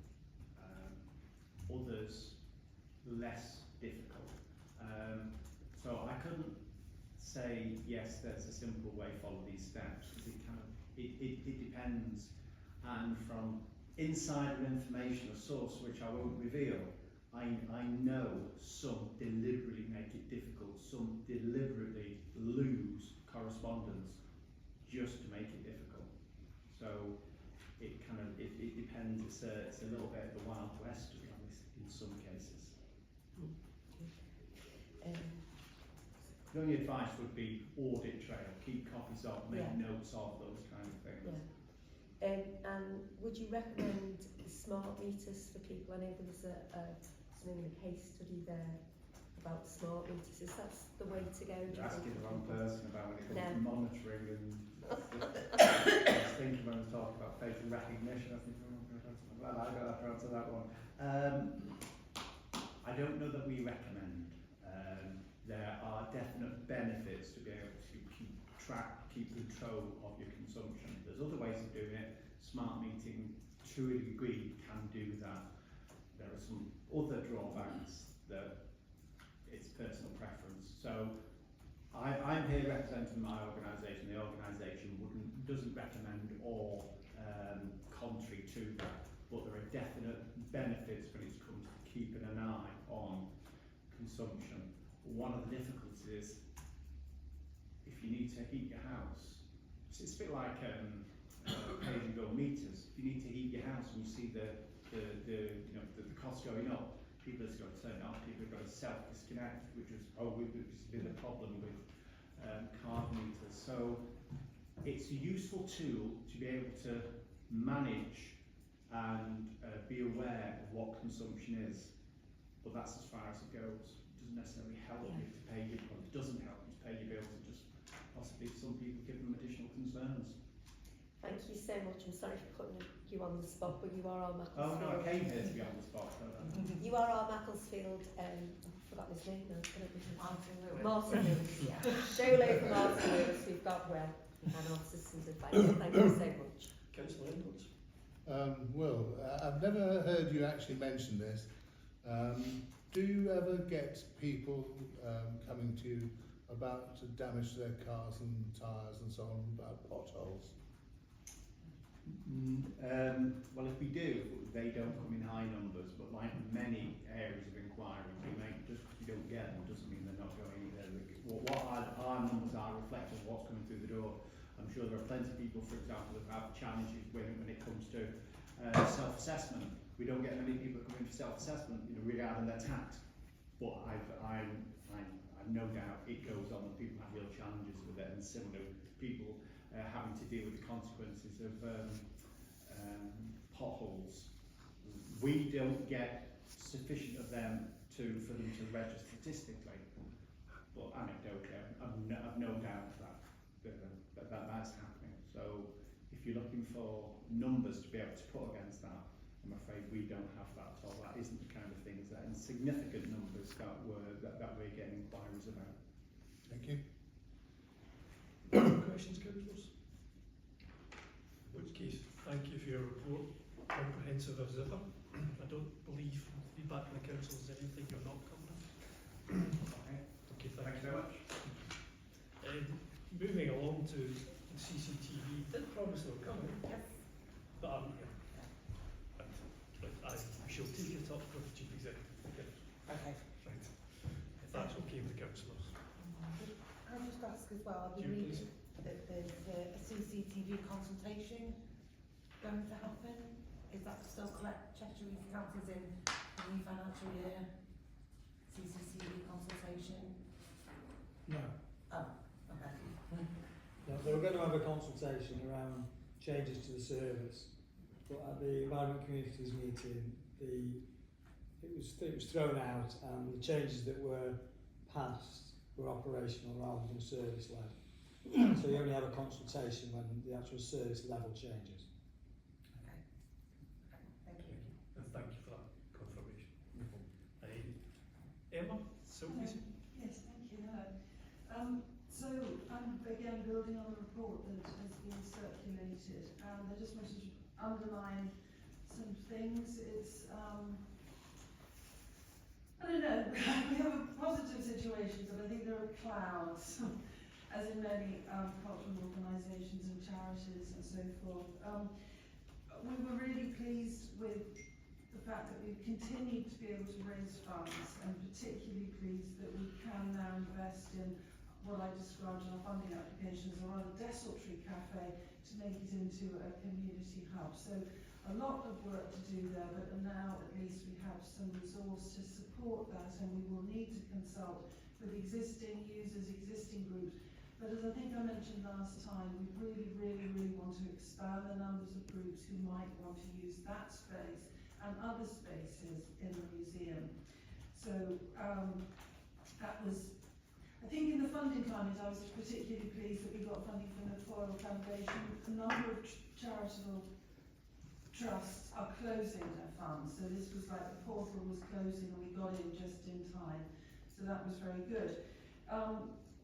[SPEAKER 11] Others less difficult. So I couldn't say yes, there's a simple way, follow these steps, because it depends. And from insider information, a source which I won't reveal, I know some deliberately make it difficult, some deliberately lose correspondence just to make it difficult. So it depends, it's a little bit of the Wild West, to be honest, in some cases. The only advice would be audit trail, keep copies of, make notes of, those kind of things.
[SPEAKER 2] Yeah. And would you recommend smart meters for people? I know there was something in a case study there about smart meters. Is that the way to go?
[SPEAKER 11] You're asking the wrong person about when it comes to monitoring and I was thinking when I was talking about facial recognition, I think, oh, well, I got to answer that one. I don't know that we recommend. There are definite benefits to be able to keep control of your consumption. There's other ways of doing it. Smart metering, to a degree, can do that. There are some other drawbacks that it's personal preference. So I'm here representing my organisation. The organisation doesn't recommend or contrary to that, but there are definite benefits when it comes to keeping an eye on consumption. One of the difficulties, if you need to heat your house, it's a bit like pay-as-you-go meters. If you need to heat your house and you see the cost going up, people have got to turn it off. People have got to self-disconnect, which has been the problem with card meters. So it's a useful tool to be able to manage and be aware of what consumption is, but that's as far as it goes. It doesn't necessarily help you to pay your bills. It doesn't help you to pay your bills. It just possibly some people give them additional concerns.
[SPEAKER 2] Thank you so much. I'm sorry for putting you on the spot, but you are our
[SPEAKER 11] Oh
[SPEAKER 2] Macclesfield.
[SPEAKER 11] no, I came here to be on the spot.
[SPEAKER 2] You are our Macclesfield, I forgot his name now.
[SPEAKER 4] Martin Lewis.
[SPEAKER 2] Martin Lewis, yeah. Dolo for Martin Lewis, we've got Will and our systems advisor. Thank you so much.
[SPEAKER 1] Councillor Edwards.
[SPEAKER 3] Well, I've never heard you actually mention this. Do you ever get people coming to you about damage to their cars and tyres and so on, about potholes?
[SPEAKER 11] Well, if we do, they don't come in high numbers, but like many areas of inquiry, just because you don't get them doesn't mean they're not going there. What our numbers are reflective of what's coming through the door. I'm sure there are plenty of people, for example, that have challenges when it comes to self-assessment. We don't get many people coming for self-assessment, regarding their tax. But I've no doubt it goes on that people have real challenges with it, and similar people having to deal with the consequences of potholes. We don't get sufficient of them for them to register statistically, but anecdotally, I've no doubt that's happening. So if you're looking for numbers to be able to put against that, I'm afraid we don't have that at all. That isn't the kind of things that in significant numbers that we're getting inquiries about.
[SPEAKER 3] Thank you.
[SPEAKER 1] Questions, councillors? In which case, thank you for your report, comprehensive as ever. I don't believe from feedback from the council is anything you're not covering. Okay, thank you very much. Moving along to the CCTV, did promise they were coming.
[SPEAKER 4] Yes.
[SPEAKER 1] But I shall take it up with the Chief Executive.
[SPEAKER 9] Okay.
[SPEAKER 1] Right.
[SPEAKER 4] well, I
[SPEAKER 1] Do you
[SPEAKER 4] believe that there's a CCTV consultation going to happen. Is that still correct? Cheshire East Council's in the new financial year. CCTV consultation.
[SPEAKER 12] No,
[SPEAKER 4] Oh, okay.
[SPEAKER 12] no, they were going to have a consultation around changes to the service, but at the Environment Communities meeting, it was thrown out, and the changes that were passed were operational rather than service led. So you only have a consultation when the actual service level changes.
[SPEAKER 4] Okay. Thank you.
[SPEAKER 1] And thank you for that confirmation. Emma, Sylvie?
[SPEAKER 13] Yes, thank you. Hello. So I'm again building on the report that has been circulated, and I just wanted to underline some things. It's I don't know. We have a positive situation, but I think there are clouds, as in many cultural organisations and charities and so forth. We were really pleased with the fact that we've continued to be able to raise funds, and particularly pleased that we can now invest in what I described in our funding application as a rather desultory cafe to make it into a community hub. So a lot of work to do there, but now at least we have some resource to support that, and we will need to consult with existing users, existing groups. But as I think I mentioned last time, we really want to expand the numbers of groups who might want to use that space and other spaces in the museum. So that was, I think in the funding climate, I was particularly pleased that we got funding from the Foyle Foundation. A number of charitable trusts are closing their funds, so this was like the portal was closing and we got in just in time. So that was very good.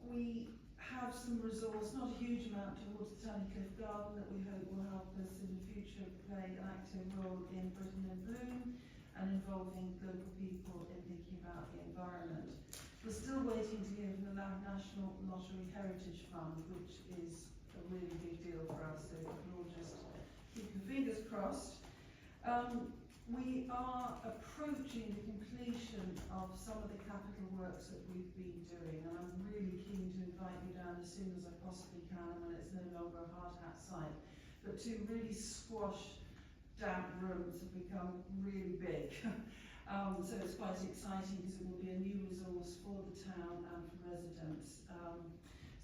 [SPEAKER 13] We have some resource, not a huge amount, towards the Tunnicliffe Garden that we hope will help us in the future play an active role in Britain in Bloom and involving local people in thinking about the environment. We're still waiting to hear from the National Lottery Heritage Fund, which is a really big deal for us, so we'll just keep your fingers crossed. We are approaching the completion of some of the capital works that we've been doing, and I'm really keen to invite you down as soon as I possibly can, and when it's no longer a hard hat site. But two really squash damp rooms have become really big. So it's quite exciting because it will be a new resource for the town and for residents.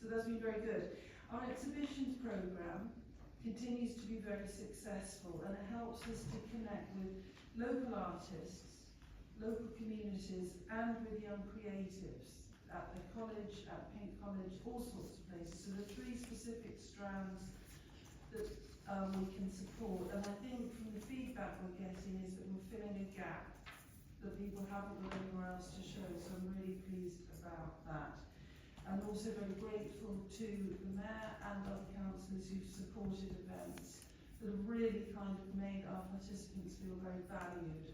[SPEAKER 13] So that's been very good. Our exhibitions programme continues to be very successful, and it helps us to connect with local artists, local communities, and with young creatives at the college, at Pink College, all sorts of places. So the three specific strands that we can support, and I think from the feedback we're getting is that we're filling a gap that people haven't got anywhere else to show, so I'm really pleased about that. I'm also very grateful to the Mayor and other councillors who've supported events that have really kind of made our participants feel very valued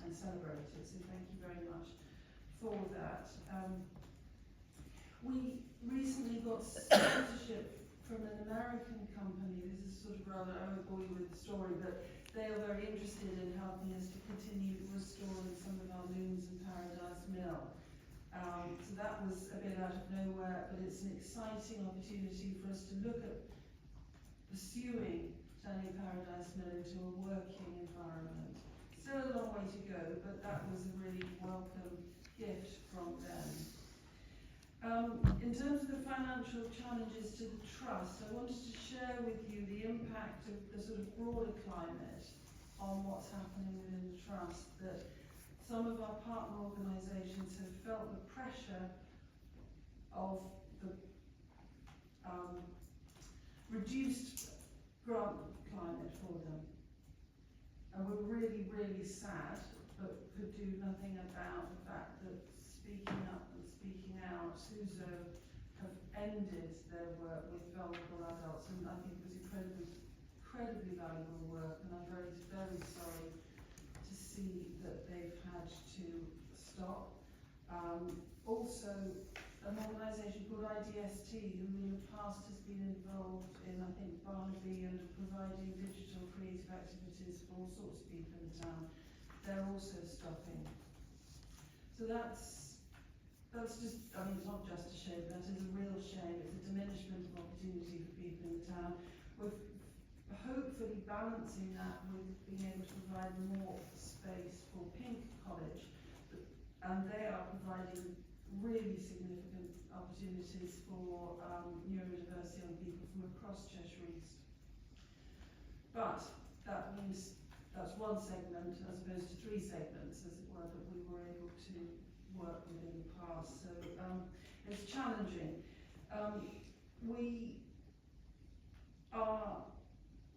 [SPEAKER 13] and celebrated, so thank you very much for that. We recently got sponsorship from an American company. This is sort of rather, I won't bore you with the story, but they are very interested in helping us to continue restoring some of our looms in Paradise Mill. So that was a bit out of nowhere, but it's an exciting opportunity for us to look at pursuing turning Paradise Mill into a working environment. Still a long way to go, but that was a really welcome gift from them. In terms of the financial challenges to the Trust, I wanted to share with you the impact of the sort of broader climate on what's happening within the Trust, that some of our partner organisations have felt the pressure of the reduced grant climate for them. And we're really sad, but could do nothing about the fact that Speaking Up and Speaking Out, SUSO, have ended their work with vulnerable adults, and I think it was incredibly valuable work, and I'm very sorry to see that they've had to stop. Also, an organisation called IDST, who in the past has been involved in, I think, Barnaby and providing digital creative activities for all sorts of people in the town, they're also stopping. So that's that's just, I mean, it's not just a shame, that is a real shame. It's a diminishment of opportunity for people in the town. We're hopefully balancing that with being able to provide more space for Pink College, and they are providing really significant opportunities for neurodiverse young people from across Cheshire East. But that means that's one segment as opposed to three segments, as it were, that we were able to work with in the past. So it's challenging. We are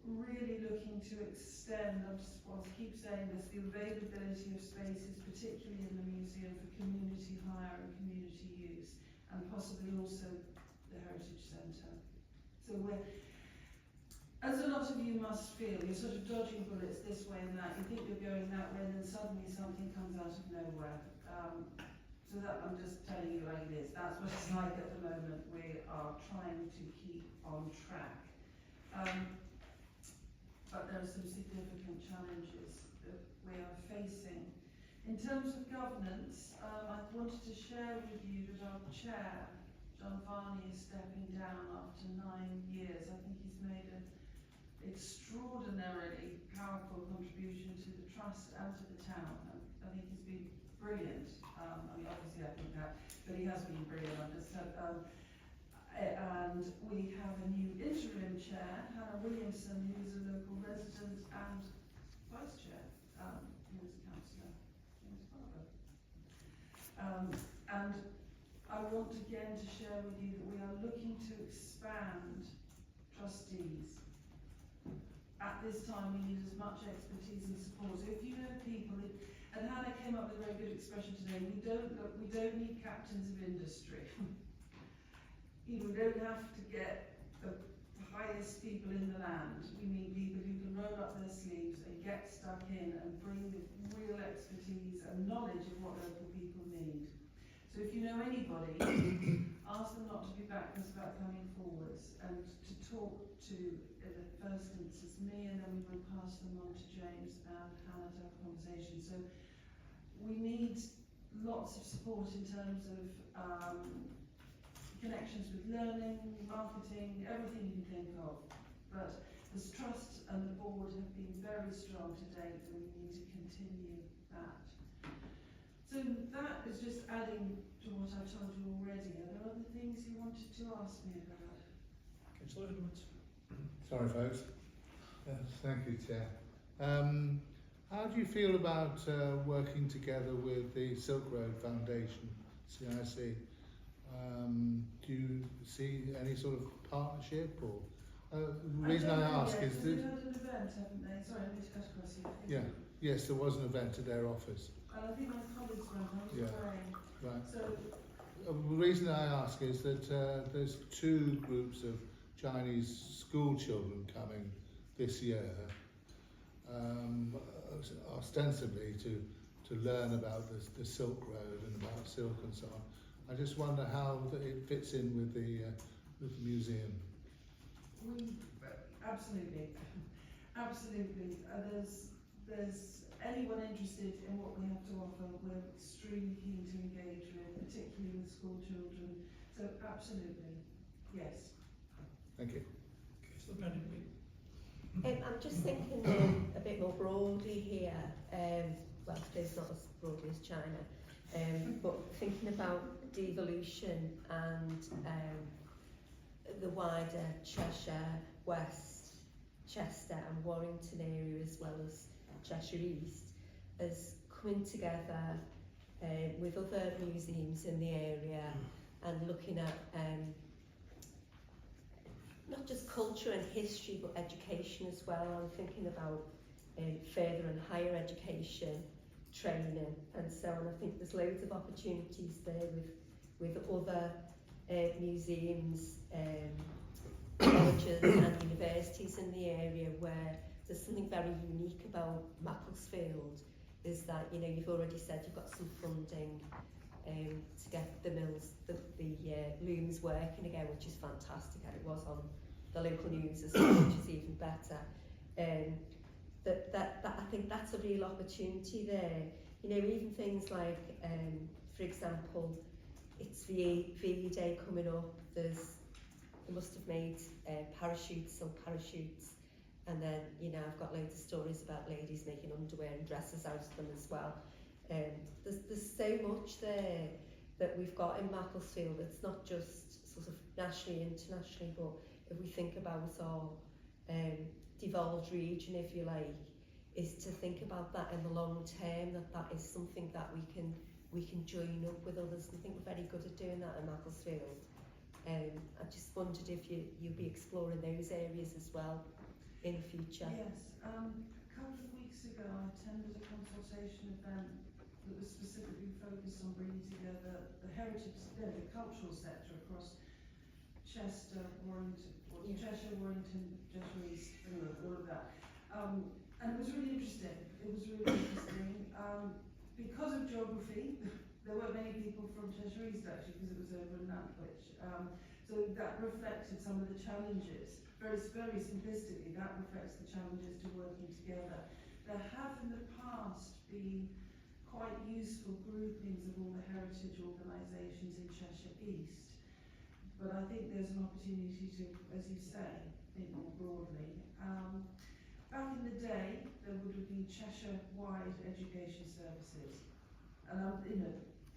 [SPEAKER 13] really looking to extend, I just want to keep saying this, the availability of spaces, particularly in the museum, for community hire and community use, and possibly also the Heritage Centre. So we're, as a lot of you must feel, you're sort of dodging bullets this way and that, you think you're going that way, and then suddenly something comes out of nowhere. So that, I'm just telling you like it is, that's what it's like at the moment. We are trying to keep on track. But there are some significant challenges that we are facing. In terms of governance, I wanted to share with you that our chair, John Varney, is stepping down after 9 years. I think he's made an extraordinarily powerful contribution to the trust and to the town. I think he's been brilliant. I mean, obviously I think that, but he has been brilliant. I've just said, and we have a new interim chair, Hannah Williamson, who is a local resident and vice chair, who is a councillor in his father. And I want again to share with you that we are looking to expand trustees. At this time, we need as much expertise and support. So if you know people, and Hannah came up with a very good expression today, we don't need captains of industry. We don't have to get the highest people in the land. We need people who can roll up their sleeves and get stuck in and bring the real expertise and knowledge of what local people need. So if you know anybody, ask them not to be backward about coming forwards and to talk to, in the first instance, me, and then we will pass them on to James and Hannah to have a conversation. So we need lots of support in terms of connections with learning, marketing, everything you can think of. But the trust and the board have been very strong to date, and we need to continue that. So that is just adding to what I've told you already. Are there other things you wanted to ask me about?
[SPEAKER 1] Councillor Edwards.
[SPEAKER 3] Sorry, folks. Thank you, Chair. How do you feel about working together with the Silk Road Foundation, CIC? Do you see any sort of partnership, or the reason I ask is that
[SPEAKER 13] they've had an event, haven't they? Sorry, I need to cut across you.
[SPEAKER 3] yeah, yes, there was an event at their office.
[SPEAKER 13] I think my colleagues went. I was away.
[SPEAKER 3] Right.
[SPEAKER 13] So
[SPEAKER 3] The reason I ask is that there's two groups of Chinese school children coming this year, ostensibly to learn about the Silk Road and about silk and so on. I just wonder how it fits in with the museum.
[SPEAKER 13] Absolutely. There's anyone interested in what we have to offer, we're extremely keen to engage with, particularly with school children. So absolutely, yes.
[SPEAKER 3] Thank you.
[SPEAKER 1] Councillor Bennett.
[SPEAKER 2] I'm just thinking a bit more broadly here. Well, I suppose not as broadly as China, but thinking about devolution and the wider Cheshire, West, Chester and Warrington area, as well as Cheshire East, as coming together with other museums in the area and looking at not just culture and history but education as well. I'm thinking about further and higher education, training and so on. I think there's loads of opportunities there with other museums, colleges and universities in the area, where there's something very unique about Macclesfield, is that, you know, you've already said you've got some funding to get the mills, the looms working again, which is fantastic, and it was on the local news as well, which is even better. That I think that's a real opportunity there. You know, even things like, for example, it's VE Day coming up. They must have made parachutes, silk parachutes, and then I've got loads of stories about ladies making underwear and dresses out of them as well. There's so much there that we've got in Macclesfield. It's not just sort of nationally, internationally, but if we think about our devolved region, if you like, is to think about that in the long term, that is something that we can join up with others. I think we're very good at doing that in Macclesfield. I just wondered if you'll be exploring those areas as well in the future.
[SPEAKER 13] Yes, a couple of weeks ago I attended a consultation event that was specifically focused on bringing together the heritage, the cultural sector across Chester, Warrington, Cheshire, Warrington, Cheshire East, all of that. And it was really interesting. Because of geography, there weren't many people from Cheshire East actually, because it was over in Nantwich. So that reflected some of the challenges. Very simplistically, that reflects the challenges to working together. There have in the past been quite useful groupings of all the heritage organisations in Cheshire East. But I think there's an opportunity to, as you say, think more broadly. Back in the day, there would have been Cheshire-wide education services. And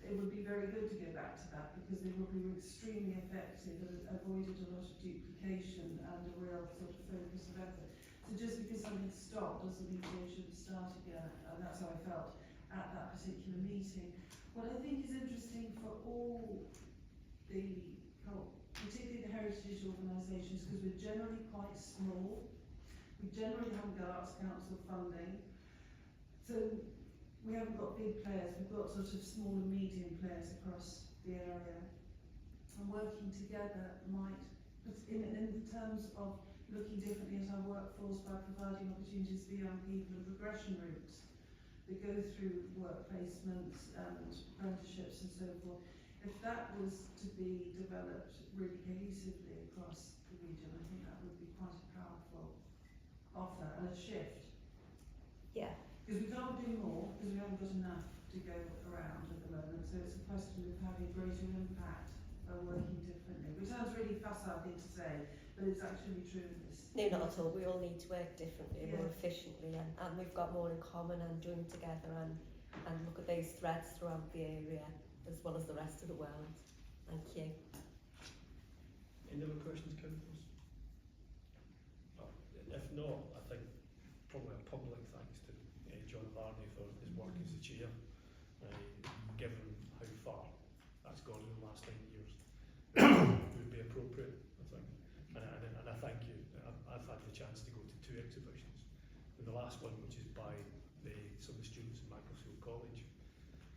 [SPEAKER 13] it would be very good to go back to that because they were extremely effective and avoided a lot of duplication and a real sort of focus of effort. So just because something stopped doesn't mean they should start again, and that's how I felt at that particular meeting. What I think is interesting for all the, particularly the heritage organisations, because we're generally quite small, we generally haven't got Arts Council funding, so we haven't got big players, we've got sort of small and medium players across the area. And working together might, in terms of looking differently at our workforce by providing opportunities for young people and progression routes that go through work placements and apprenticeships and so forth, if that was to be developed really cohesively across the region, I think that would be quite a powerful offer and a shift.
[SPEAKER 2] Yeah.
[SPEAKER 13] Because we can't do more, because we haven't got enough to go around at the moment, so it's a question of having greater impact by working differently. Which sounds really facile thing to say, but it's actually true in this.
[SPEAKER 2] No, not at all. We all need to work differently, more
[SPEAKER 13] Yeah.
[SPEAKER 2] efficiently, and we've got more in common and join together and look at those threads throughout the area as well as the rest of the world. Thank you.
[SPEAKER 1] Any other questions, councillors? If not, I think probably a public thanks to John Barney for his work as the chair, given how far that's gone in the last 9 years. Would be appropriate, I think. And I thank you. I've had the chance to go to 2 exhibitions. And the last one, which is by some of the students at Macclesfield College.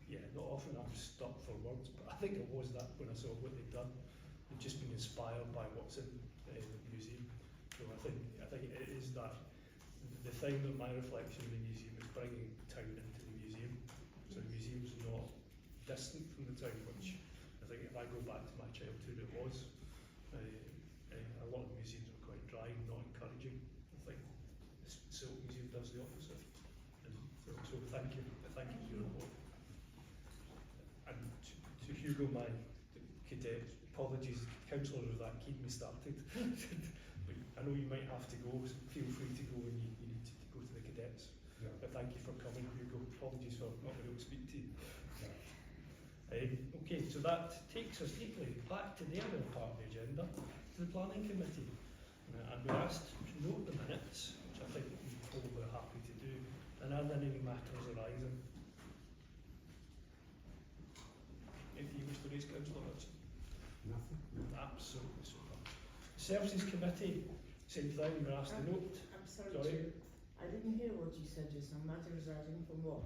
[SPEAKER 1] Yeah, not often I'm stuck for words, but I think it was that when I saw what they'd done. They've just been inspired by what's in the museum. So I think it is that the thing that my reflection of the museum is bringing town into the museum. So the museum's not distant from the town, which I think if I go back to my childhood it was. A lot of the museums are quite dry and not encouraging. I think the Silk Museum does the opposite. And so thank you for your report. And to Hugo, my cadet, apologies, councillors of that keep me started. But I know you might have to go, so feel free to go when you need to go to the cadets. Yeah. But thank you for coming, Hugo. Apologies for not being able to speak to you. Okay, so that takes us neatly back to the other part of the agenda, to the planning committee. And we're asked to note the minutes, which I think we're probably happy to do. And are there any matters arising? Anything you wish to raise, Councillor Hudson?
[SPEAKER 7] Nothing.
[SPEAKER 1] Absolutely super. Services Committee, same thing, we're asked to note.
[SPEAKER 9] I'm sorry,
[SPEAKER 1] Sorry?
[SPEAKER 9] Chair. I didn't hear what you said just now. Matters arising from what?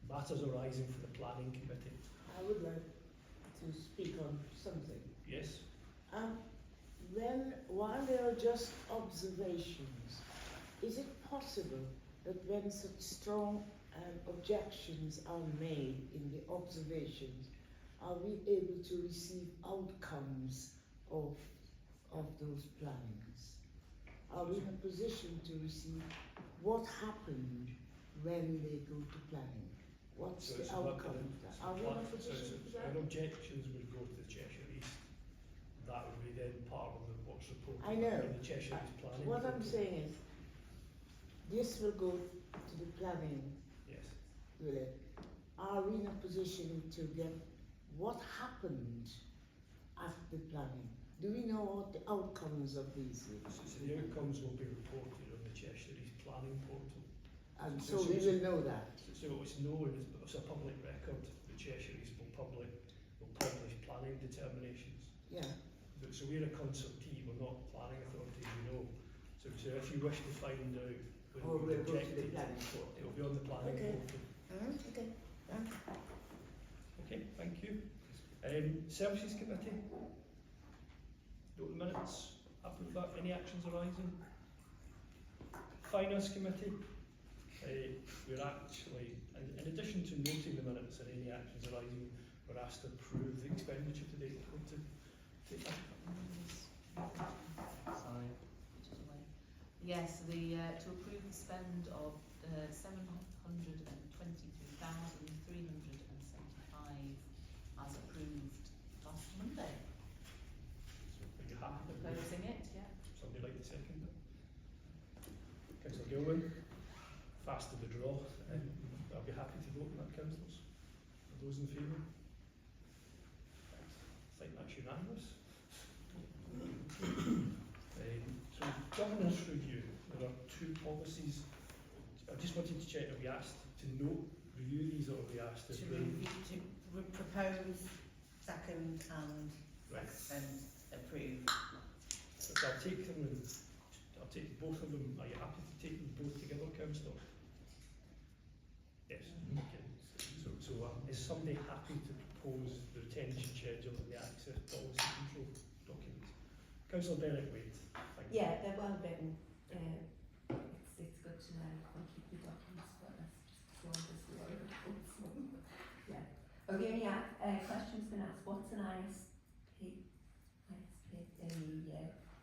[SPEAKER 1] Matters arising from the Planning Committee.
[SPEAKER 9] I would like to speak on something.
[SPEAKER 1] Yes?
[SPEAKER 9] While there are just observations, is it possible that when such strong objections are made in the observations, are we able to receive outcomes of those plannings? Are we in a position to receive what happened when they go to planning? What's
[SPEAKER 1] So
[SPEAKER 9] the
[SPEAKER 1] it's not
[SPEAKER 9] outcome?
[SPEAKER 1] gonna-
[SPEAKER 9] Are we in a position for
[SPEAKER 1] Our
[SPEAKER 9] that?
[SPEAKER 1] objections would go to the Cheshire East. That would be then part of what's reported
[SPEAKER 9] I know.
[SPEAKER 1] in the Cheshire East planning.
[SPEAKER 9] What I'm
[SPEAKER 1] portal.
[SPEAKER 9] saying is, this will go to the planning,
[SPEAKER 1] Yes.
[SPEAKER 9] will it? Are we in a position to get what happened at the planning? Do we know what the outcomes of these things?
[SPEAKER 1] So the outcomes will be reported on the Cheshire East planning portal.
[SPEAKER 9] And so we will know that.
[SPEAKER 1] So it's known, it's a public record. The Cheshire East will publish planning determinations.
[SPEAKER 9] Yeah.
[SPEAKER 1] So we're a consultee, we're not planning authority, you know. So if you wish to find out when
[SPEAKER 9] Or
[SPEAKER 1] we
[SPEAKER 9] we'll go to the
[SPEAKER 1] rejected,
[SPEAKER 9] planning court.
[SPEAKER 1] it will be on the planning
[SPEAKER 9] Okay.
[SPEAKER 1] portal.
[SPEAKER 9] Okay.
[SPEAKER 1] Okay, thank you. Services Committee. Note the minutes. Happy with that. Any actions arising? Finance Committee. We're actually, in addition to noting the minutes and any actions arising, we're asked to approve the expenditure today. Want to take that?
[SPEAKER 6] Sorry, just away. Yes, to approve the spend of £723,375 as approved last Monday.
[SPEAKER 1] So are you happy to approve?
[SPEAKER 6] Proposing it, yeah.
[SPEAKER 1] Somebody like to second it? Councillor Gilman, fast to the draw. I'll be happy to vote on that, councillors. Are those in favour? I think that's unanimous. So governance review, there are two policies. I just wanted to check, are we asked to note, review these, or are we asked to
[SPEAKER 8] To
[SPEAKER 1] approve?
[SPEAKER 8] propose, second and
[SPEAKER 1] Right.
[SPEAKER 8] approve.
[SPEAKER 1] So I'll take them and I'll take both of them. Are you happy to take them both together, councillor? Yes. Okay. So is somebody happy to propose the retention schedule and the access policy control documents? Councillor Bennett, wait. Thank you.
[SPEAKER 2] Yeah, they're well written. It's good to know and keep the documents first, just as long as we are yeah. Okay, any questions been asked? What's an ISP?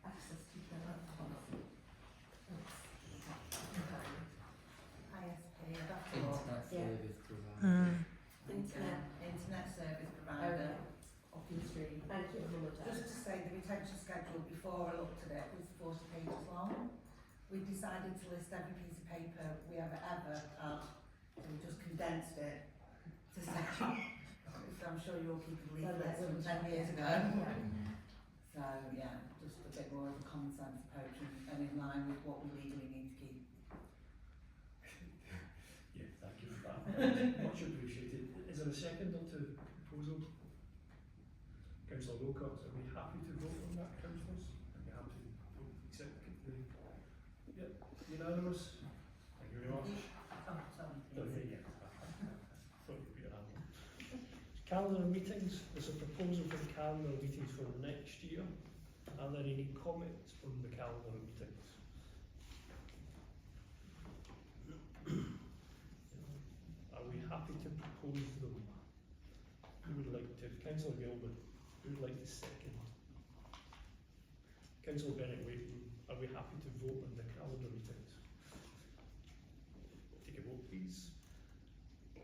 [SPEAKER 2] Access to the policy.
[SPEAKER 8] ISP, that's
[SPEAKER 14] Internet
[SPEAKER 2] Yeah.
[SPEAKER 14] service provider.
[SPEAKER 8] Internet service provider.
[SPEAKER 2] Obviously. Thank you, Melinda.
[SPEAKER 4] Just to say, the retention schedule before I looked at it was 40 pages long. We decided to list every piece of paper we ever had, and we just condensed it to section. So I'm sure you're keeping leaflets from 10 years ago. So yeah, just a bit more of a common sense approach and in line with what we legally need to keep.
[SPEAKER 1] Yeah, thank you for that. Much appreciated. Is there a second to the proposal? Councillor Wilcox, are we happy to vote on that, councillors? Are we happy to vote, accept the... Yep, unanimous? Thank you very much.
[SPEAKER 8] Oh, sorry.
[SPEAKER 1] Okay, yeah. Thought you'd be unanimous. Calendar of meetings. There's a proposal for the calendar of meetings for next year. Are there any comments from the calendar of meetings? Are we happy to propose them? Who would like to? Councillor Gilbert, who would like to second? Councillor Bennett, are we happy to vote on the calendar meetings? Take a vote, please.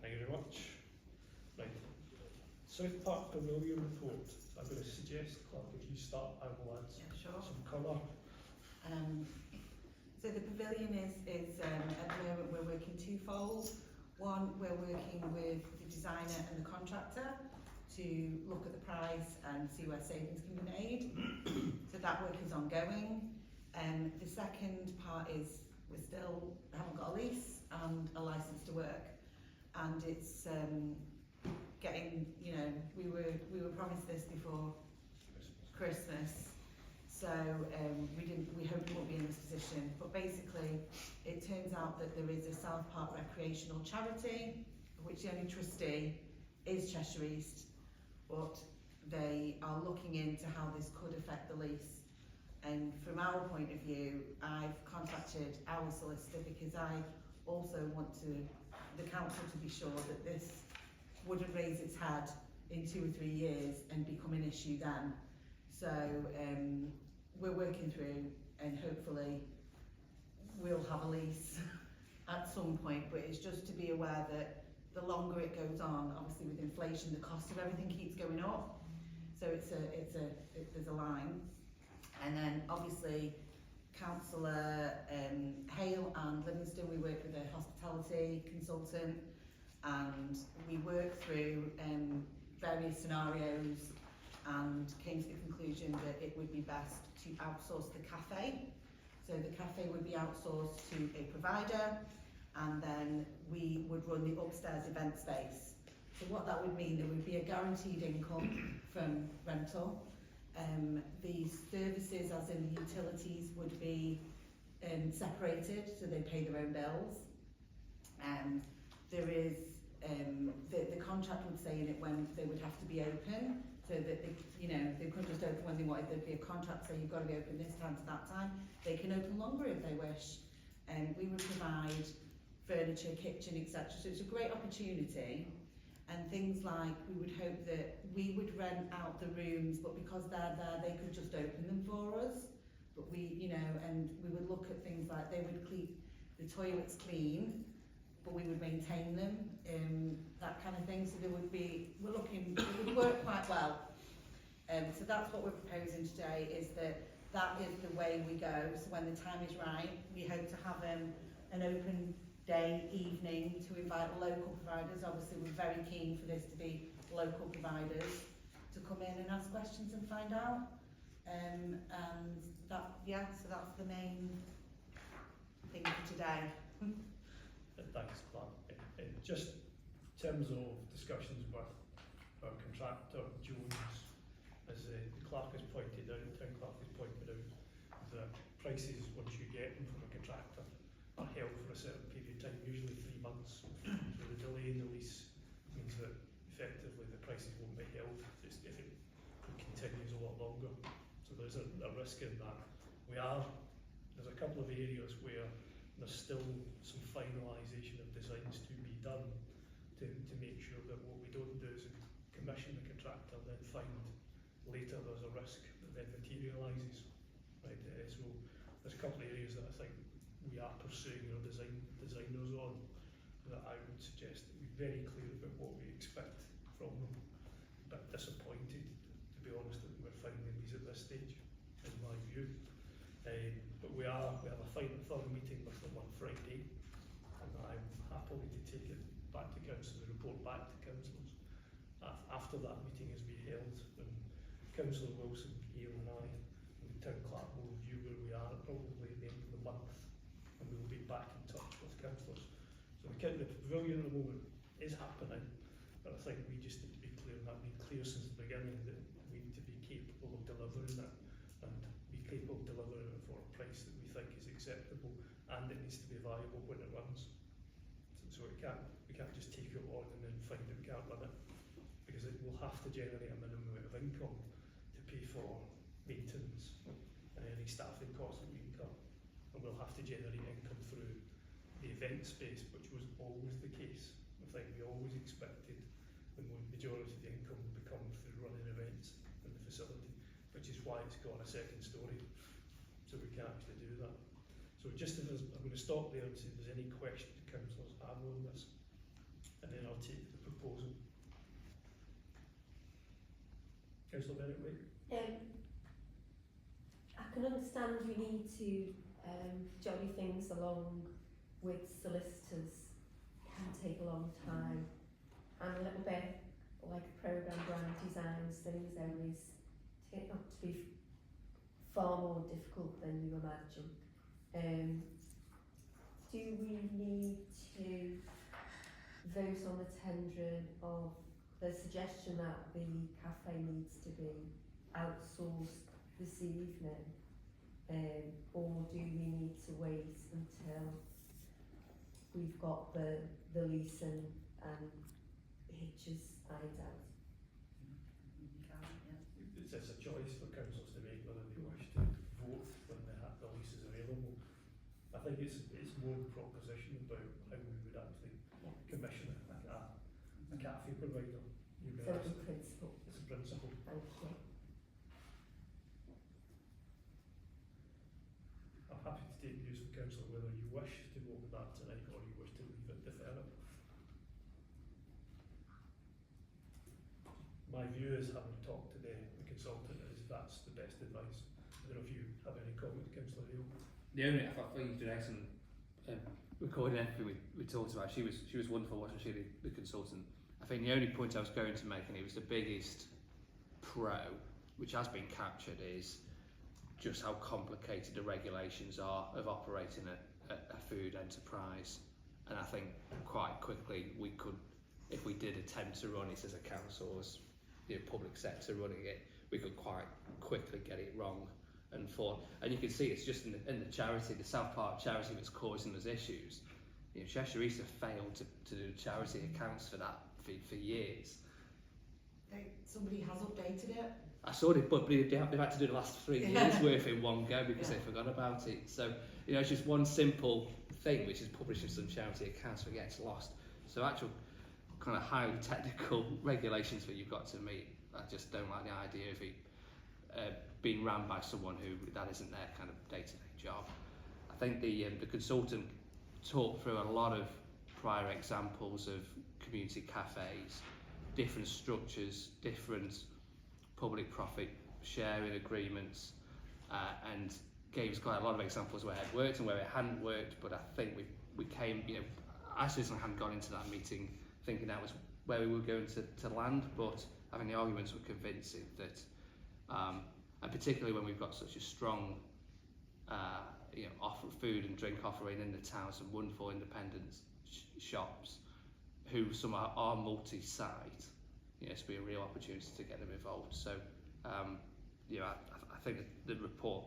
[SPEAKER 1] Thank you very much. Right. South Park Pavilion report. I'm going to suggest, Clark, if you start, I will add
[SPEAKER 8] Yeah, sure.
[SPEAKER 1] some colour.
[SPEAKER 8] So the pavilion is at the moment we're working twofold. One, we're working with the designer and the contractor to look at the price and see where savings can be made. So that work is ongoing. The second part is we still haven't got a lease and a license to work, and it's getting, we were promised this before Christmas. So we hope we won't be in this position, but basically it turns out that there is a South Park recreational charity, which the only trustee is Cheshire East, but they are looking into how this could affect the lease. And from our point of view, I've contacted our solicitor because I also want the council to be sure that this wouldn't raise its head in 2 or 3 years and become an issue then. So we're working through, and hopefully we'll have a lease at some point, but it's just to be aware that the longer it goes on, obviously with inflation, the cost of everything keeps going up. So there's a line. And then obviously Councillor Hale and Livingston, we work with a hospitality consultant, and we work through various scenarios and came to the conclusion that it would be best to outsource the cafe. So the cafe would be outsourced to a provider, and then we would run the upstairs event space. So what that would mean, there would be a guaranteed income from rental. The services, as in the utilities, would be separated, so they pay their own bills. There is the contract would say in it when they would have to be open, so that they, you know, they couldn't just open when they wanted. There'd be a contract saying you've got to be open this time to that time. They can open longer if they wish. We would provide furniture, kitchen, etc. So it's a great opportunity. And things like, we would hope that we would rent out the rooms, but because they're there, they could just open them for us. But we, you know, and we would look at things like they would keep the toilets clean, but we would maintain them, that kind of thing. So there would be, it would work quite well. So that's what we're proposing today, is that is the way we go. So when the time is right, we hope to have an open day, evening, to invite local providers. Obviously we're very keen for this to be local providers to come in and ask questions and find out. And that, yeah, so that's the main thing for today.
[SPEAKER 1] Thanks, Clark. Just in terms of discussions with our contractor, Jones, as the clerk has pointed out, town clerk has pointed out, that prices, once you get them from a contractor, are held for a certain period of time, usually 3 months. So the delay in the lease means that effectively the prices won't be held if it continues a lot longer. So there's a risk in that. There's a couple of areas where there's still some finalisation of designs to be done to make sure that what we don't do is commission the contractor and then find later there's a risk that then materialises. Right? So there's a couple of areas that I think we are pursuing our designers on, that I would suggest that we're very clear about what we expect from them. A bit disappointed, to be honest, that we're finding these at this stage, in my view. But we have a third meeting with them on Friday, and I'm happy to take it back to council, the report back to councillors. After that meeting has been held, and Councillor Wilson, Hale and I, and the town clerk will review where we are probably at the end of the month, and we will be back in touch with councillors. So the pavilion at the moment is happening, but I think we just need to be clear, and that's been clear since the beginning, that we need to be capable of delivering it, and be capable of delivering it for a price that we think is acceptable, and it needs to be viable when it runs. So we can't just take it on and then find that we can't run it, because it will have to generate a minimum amount of income to pay for maintenance and any staffing costs that we incur. And we'll have to generate income through the event space, which was always the case. I think we always expected the majority of the income would come through running events in the facility, which is why it's got a second story. So we can actually do that. So just I'm going to stop there and see if there's any questions councillors have on this, and then I'll take the proposal. Councillor Bennett-White.
[SPEAKER 2] I can understand we need to jolly things along with solicitors. It can take a long time, and a little bit like programme brand designs, things always take up to be far more difficult than you imagine. Do we need to vote on the tendering of the suggestion that the cafe needs to be outsourced this evening, or do we need to wait until we've got the lease and hitches ironed out?
[SPEAKER 1] It's a choice for councillors to make whether they wish to vote when the lease is available. I think it's more the proposition about how we would actually commission a cafe provider.
[SPEAKER 2] So it's a principle.
[SPEAKER 1] It's a principle.
[SPEAKER 2] Thank you.
[SPEAKER 1] I'm happy to take views from council whether you wish to vote with that tonight or you wish to leave it, defer it. my view is, having talked to the consultant, is that's the best advice. I don't know if you have any comment, Councillor Hale.
[SPEAKER 14] The only, I thought you did excellent recording everything we talked about. She was wonderful, wasn't she, the consultant? I think the only point I was going to make, and it was the biggest pro, which has been captured, is just how complicated the regulations are of operating a food enterprise. And I think quite quickly we could, if we did attempt to run it as a council, as the public sector running it, we could quite quickly get it wrong. And you can see it's just in the charity, the South Park charity, that's causing us issues. You know, Cheshire East have failed to do charity accounts for that for years.
[SPEAKER 4] Somebody has updated it.
[SPEAKER 14] I saw it, but they've had to do the last 3 years worth in one go because they forgot about it. So, you know, it's just one simple thing, which is publishing some charity accounts that gets lost. So actual kind of highly technical regulations that you've got to meet, I just don't like the idea of it being ran by someone who that isn't their kind of day-to-day job. I think the consultant talked through a lot of prior examples of community cafes, different structures, different public profit sharing agreements, and gave us quite a lot of examples where it had worked and where it hadn't worked. But I think we came, you know, I certainly hadn't gone into that meeting thinking that was where we were going to land, but I think the arguments were convincing that, and particularly when we've got such a strong you know, offer food and drink offering in the town, some wonderful independent shops who some are multi-site, you know, it's be a real opportunity to get them involved. So you know, I think the report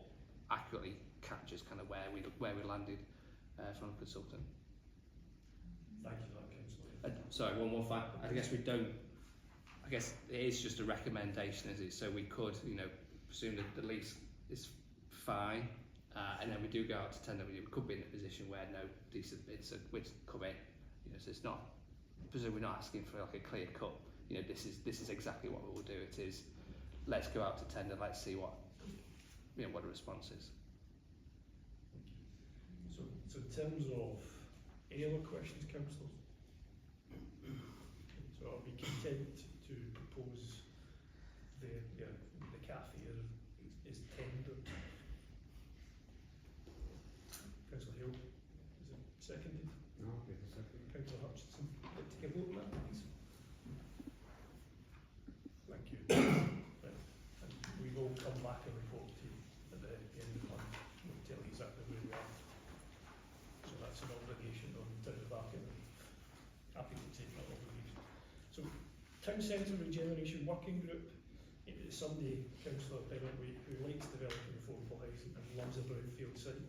[SPEAKER 14] accurately captures kind of where we landed from a consultant.
[SPEAKER 1] Thank you for that, Councillor.
[SPEAKER 14] Sorry, one more fact. I guess it is just a recommendation, is it? So we could, you know, presume that the lease is fine, and then we do go out to tender. We could be in a position where no decent bids would come in. You know, so it's not, presumably we're not asking for like a clear cut. You know, this is exactly what we will do. It is, let's go out to tender. Let's see what, you know, what the response is.
[SPEAKER 1] So in terms of any other questions, councillors? So I'll be content to propose the cafe is tendered. Councillor Hill, is it seconded?
[SPEAKER 7] No, okay, second.
[SPEAKER 1] Councillor Hutchinson, like to take a vote on that, please? Thank you. Right. And we will come back and report to you at the end of the month. We'll tell you exactly where we are. So that's an obligation on Town of Barking. Happy to take that obligation. So Town Centre Regeneration Working Group, it is somebody, Councillor Bennett, who likes developing affordable housing and loves a brownfield site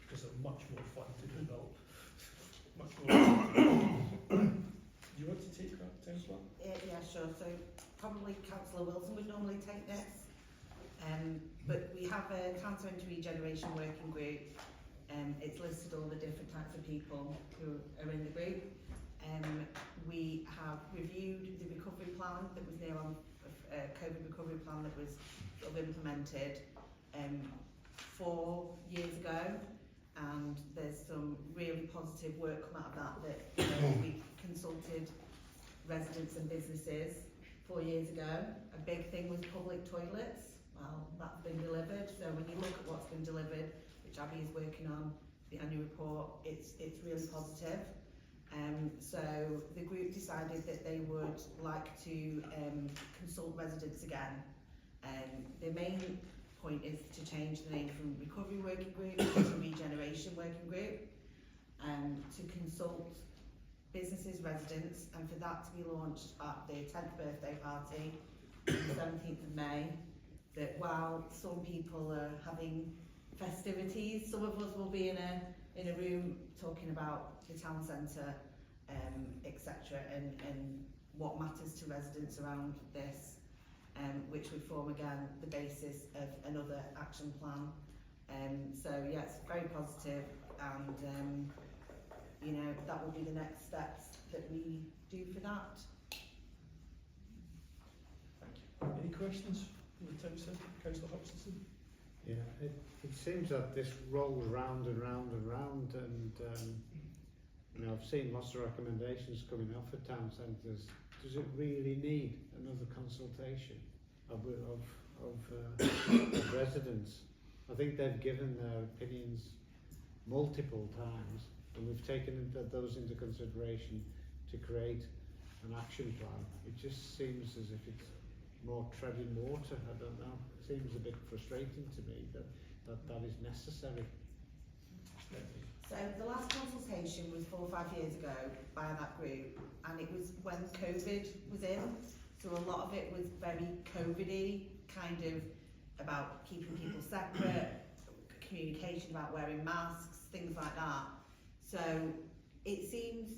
[SPEAKER 1] because they're much more fun to develop. Much more fun. Do you want to take that, Councillor?
[SPEAKER 4] Yeah, sure. So probably Councillor Wilson would normally take this. But we have a Town Centre Regeneration Working Group. It's listed all the different types of people who are in the group. We have reviewed the recovery plan that was there on COVID recovery plan that was sort of implemented 4 years ago, and there's some really positive work come out of that we consulted residents and businesses 4 years ago. A big thing was public toilets. Well, that's been delivered. So when you look at what's been delivered, which Abby is working on, the annual report, it's really positive. So the group decided that they would like to consult residents again. The main point is to change the name from Recovery Working Group to Regeneration Working Group, to consult businesses, residents, and for that to be launched at the 10th birthday party on the 17th of May. That while some people are having festivities, some of us will be in a room talking about the town centre, etc., and what matters to residents around this, which would form again the basis of another action plan. So yeah, it's very positive, and you know, that will be the next steps that we do for that.
[SPEAKER 1] Thank you. Any questions from the Town Centre, Councillor Hutchinson?
[SPEAKER 7] Yeah, it seems that this rolls round and round and round, and you know, I've seen lots of recommendations coming off for town centres. Does it really need another consultation of residents. I think they've given their opinions multiple times, and we've taken those into consideration to create an action plan. It just seems as if it's more treading water. I don't know. It seems a bit frustrating to me that is necessary.
[SPEAKER 8] So the last consultation was 4 or 5 years ago by that group, and it was when COVID was in, so a lot of it was very COVID-y, kind of about keeping people separate, communication about wearing masks, things like that. So it seems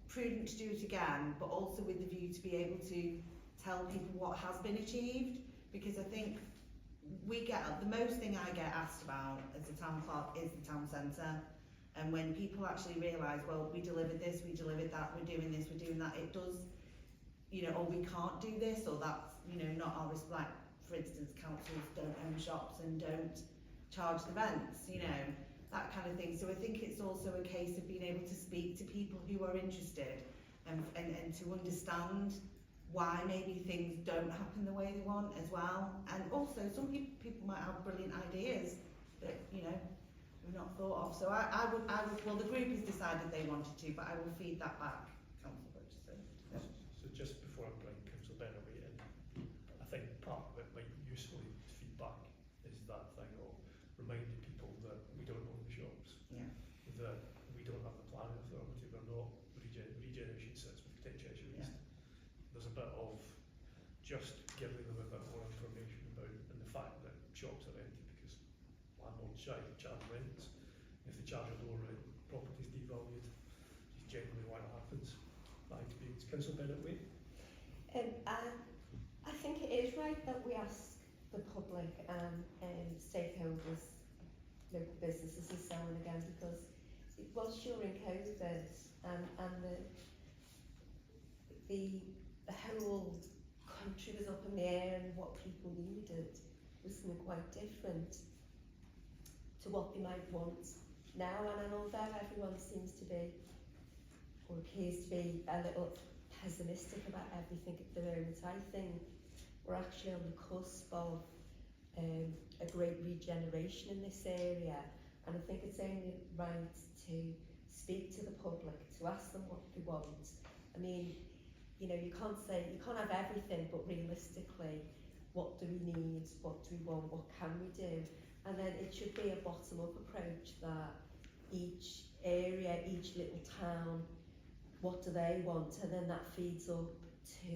[SPEAKER 8] prudent to do it again, but also with the view to be able to tell people what has been achieved, because I think the most thing I get asked about as a town clerk is the town centre. And when people actually realise, well, we delivered this, we delivered that, we're doing this, we're doing that, it does, or we can't do this, or that's, not our risk. Like, for instance, councils don't own shops and don't charge the rents, that kind of thing. So I think it's also a case of being able to speak to people who are interested and to understand why maybe things don't happen the way they want as well. And also, some people might have brilliant ideas that, we've not thought of. So I would, well, the group has decided they wanted to, but I will feed that back, Councillor Butcherson.
[SPEAKER 1] So just before I bring Councillor Ben away in, I think part of it might be useful to feedback is that thing of reminding people that we don't own the shops, that we don't have the planning authority, we're not regeneration sits with Protect Cheshire East. There's a bit of just giving them a bit more information about and the fact that shops are empty because landlords charge rents. If they charge a lower rent, property's devalued. It's generally why it happens. Back to you, Councillor Bennett, wait.
[SPEAKER 2] I think it is right that we ask the public and stakeholders, local businesses and so on again, because it was during COVID and the whole country was up in the air and what people needed was something quite different to what they might want now. And although everyone seems to be, or appears to be, a little pessimistic about everything at the moment, I think we're actually on the cusp of a great regeneration in this area. And I think it's only right to speak to the public, to ask them what they want. I mean, you can't have everything, but realistically, what do we need, what do we want, what can we do? And then it should be a bottom-up approach that each area, each little town, what do they want? And then that feeds up to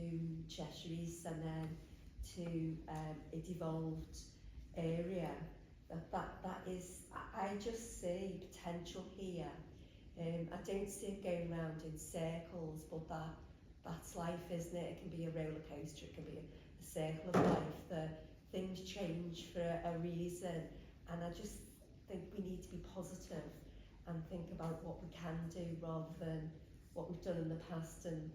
[SPEAKER 2] Cheshire East and then to a devolved area. That is, I just see potential here. I don't see it going round in circles, but that's life, isn't it? It can be a roller coaster, it can be a circle of life. The things change for a reason, and I just think we need to be positive and think about what we can do rather than what we've done in the past and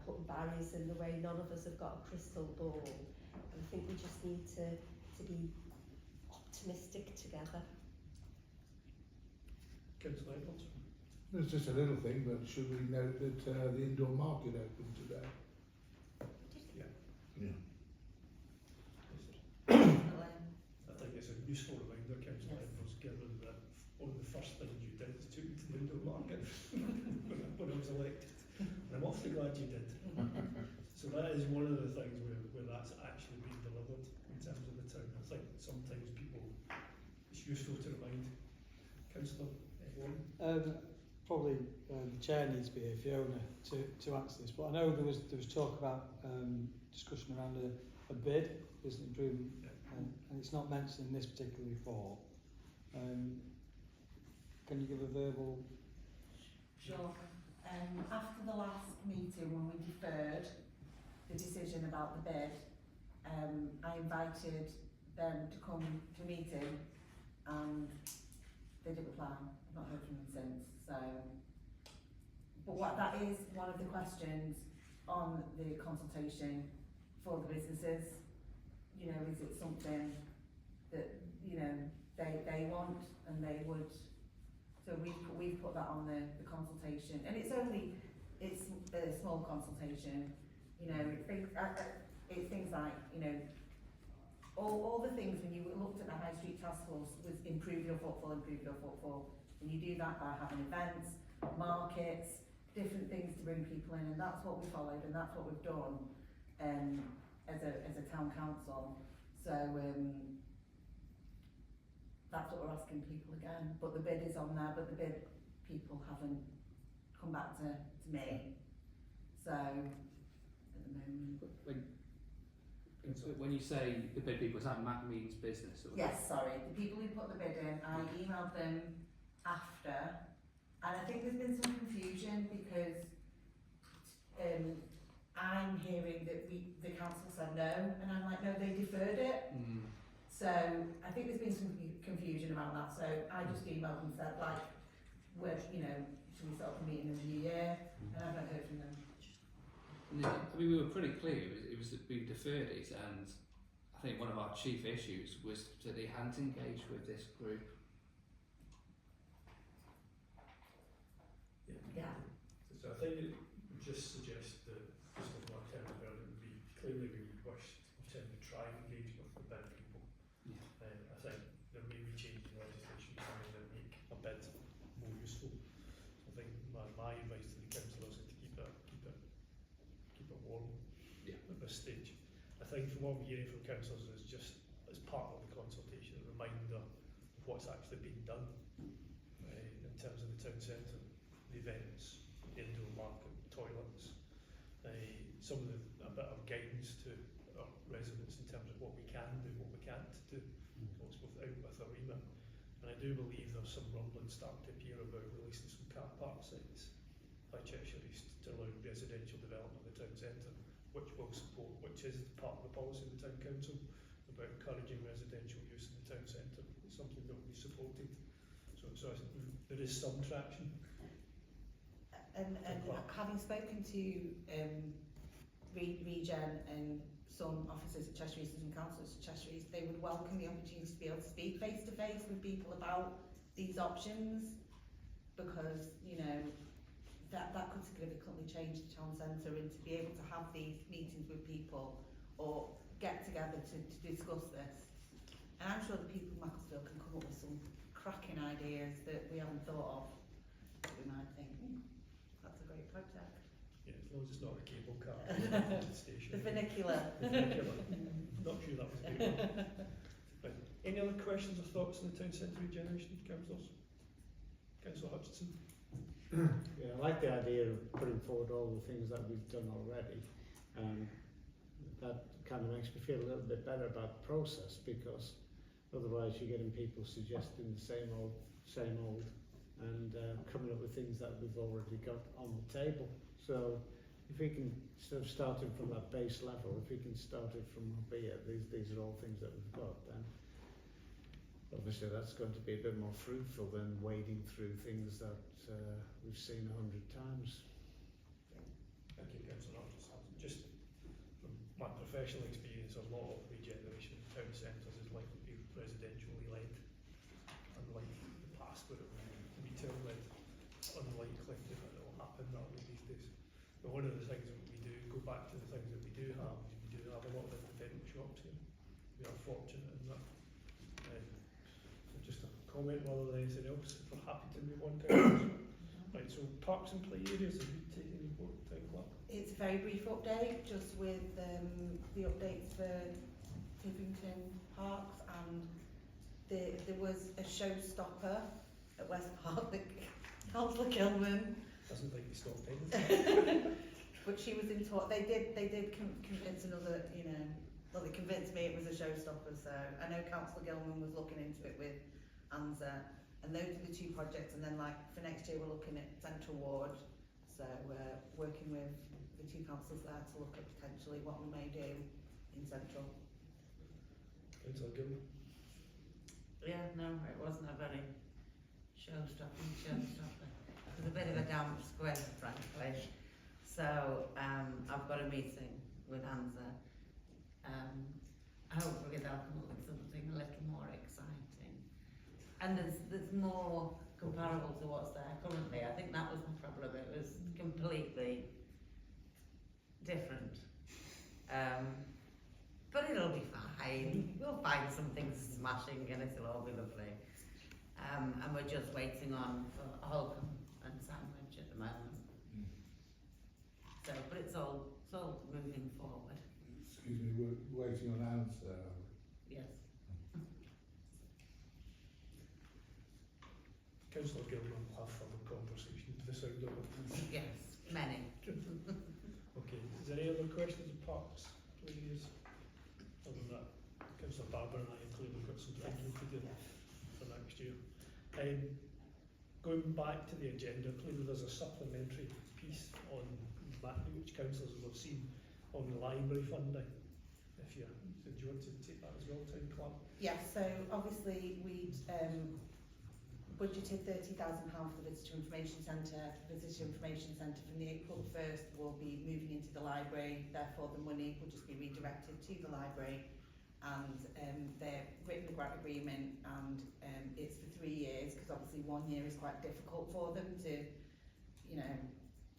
[SPEAKER 2] putting barriers in the way. None of us have got a crystal ball, and I think we just need to be optimistic together.
[SPEAKER 1] Councillor Edwards.
[SPEAKER 3] It's just a little thing, but should we note that the indoor market opened today?
[SPEAKER 1] I think it's a useful reminder, Councillor Edwards, given that one of the first things you did was took me to the indoor market when I was elected. And I'm awfully glad you did. So that is one of the things where that's actually been delivered in terms of the town. I think sometimes it's useful to remind. Councillor Edwards.
[SPEAKER 12] Probably the chair needs to be here, Fiona, to answer this. But I know there was talk about discussion around a bid, business improvement, and it's not mentioned in this particular report. Can you give a verbal?
[SPEAKER 8] Sure. After the last meeting, when we deferred the decision about the bid, I invited them to come to a meeting, and they didn't reply. I've not heard from them since. So, but that is one of the questions on the consultation for the businesses. Is it something that they want and they would? So we've put that on the consultation, and it's a small consultation. it's things like, you know, all the things when you looked at the High Street Task Force was improve your footfall. And you do that by having events, markets, different things to bring people in, and that's what we followed, and that's what we've done as a town council. So that's what we're asking people again. But the bid is on there, but the bid people haven't come back to me. So at the moment.
[SPEAKER 14] When you say the bid people, is that Matt Means business? Or
[SPEAKER 8] Yes, sorry. The people who put the bid in, I emailed them after, and I think there's been some confusion because I'm hearing that the council said no, and I'm like, no, they deferred it. So I think there's been some confusion around that. So I just emailed them and said, like, you know, should we set up a meeting in the new year? And I haven't heard from them.
[SPEAKER 14] I mean, we were pretty clear. It was that we deferred it, and I think one of our chief issues was that they hadn't engaged with this group.
[SPEAKER 8] Yeah.
[SPEAKER 1] So I think it would just suggest that, just as my term about it, we clearly we would wish to try and engage with the bid people.
[SPEAKER 14] Yeah.
[SPEAKER 1] I think there may be changes in legislation coming that make a bid more useful. I think my advice to the councillors is to keep it warm at this stage. I think from what we're hearing from councillors is just as part of the consultation, a reminder of what's actually been done in terms of the town centre, the events, the indoor market, toilets, some of a bit of guidance to our residents in terms of what we can do, what we can't do, what's without with our remit. And I do believe there's some rumbling starting to appear about releasing some car park sites by Cheshire East to allow residential development of the town centre, which will support, which is part of the policy of the town council about encouraging residential use in the town centre. It's something that will be supported. So I think there is some traction.
[SPEAKER 8] And having spoken to Regen and some officers at Cheshire East and councillors at Cheshire East, they would welcome the opportunity to be able to speak face to face with people about these options, because, you know, that could significantly change the town centre, and to be able to have these meetings with people or get together to discuss this. And I'm sure the people of Macclesfield can come up with some cracking ideas that we haven't thought of, that we might think, that's a great project.
[SPEAKER 1] Yeah, as long as it's not a cable car at the station.
[SPEAKER 8] The vernacular.
[SPEAKER 1] Not sure that was a good one. Right. Any other questions or thoughts on the town centre regeneration, councillors? Councillor Hutchinson?
[SPEAKER 7] Yeah, I like the idea of putting forward all the things that we've done already. That kind of makes me feel a little bit better about the process, because otherwise you're getting people suggesting the same old, and coming up with things that we've already got on the table. So if we can, instead of starting from that base level, if we can start it from these are all things that we've got, then obviously that's going to be a bit more fruitful than wading through things that we've seen 100 times.
[SPEAKER 1] Thank you, Councillor Hutchinson. Just from my professional experience, a lot of regeneration in town centres is likely to be residentially led, unlike the past where it was retail led. Unlikely that it will happen that way these days. But one of the things that we do, go back to the things that we do have, is we do have a lot of independent shops here. We are fortunate in that. So just a comment rather than anything else, if we're happy to move on to right, so parks and play areas, have you taken any report time clerk?
[SPEAKER 8] It's a very brief update, just with the updates for Tippington Parks, and there was a showstopper at West Park that Councillor Gilman
[SPEAKER 1] Doesn't think he stopped anything.
[SPEAKER 8] but she was in talk. They did convince another, you know, well, they convinced me it was a showstopper. So I know Councillor Gilman was looking into it with ANZA, and those are the two projects. And then, like, for next year, we're looking at Central Ward. So we're working with the two councils there to look at potentially what we may do in Central.
[SPEAKER 1] Councillor Gilman.
[SPEAKER 8] Yeah, no, it wasn't a very showstopper. It was a bit of a damp squib, frankly. So I've got a meeting with ANZA. Hopefully they'll come up with something a little more exciting. And there's more comparable to what's there currently. I think that was my problem. It was completely different. it'll be fine. We'll find something smashing and it'll all be lovely. And we're just waiting on for Holcomb and Sandwich at the moment. So, but it's all moving forward.
[SPEAKER 3] Excuse me, we're waiting on answer.
[SPEAKER 8] Yes.
[SPEAKER 1] Councillor Gilman will have further conversation to the sound of it.
[SPEAKER 8] Yes, many.
[SPEAKER 1] Okay, is there any other questions of parks, please? Other than that, Councillor Barber and I have clearly got some thinking to do for next year. Going back to the agenda, clearly there's a supplementary piece on which councillors will have seen on the library funding. If you, do you want to take that as well, Town Clerk?
[SPEAKER 4] Yes, so obviously we'd budgeted £30,000 for the Visitor Information Centre. The Visitor Information Centre from the April 1st will be moving into the library, therefore the money will just be redirected to the library, and they've written the grant agreement, and it's for 3 years, because obviously 1 year is quite difficult for them to, you know,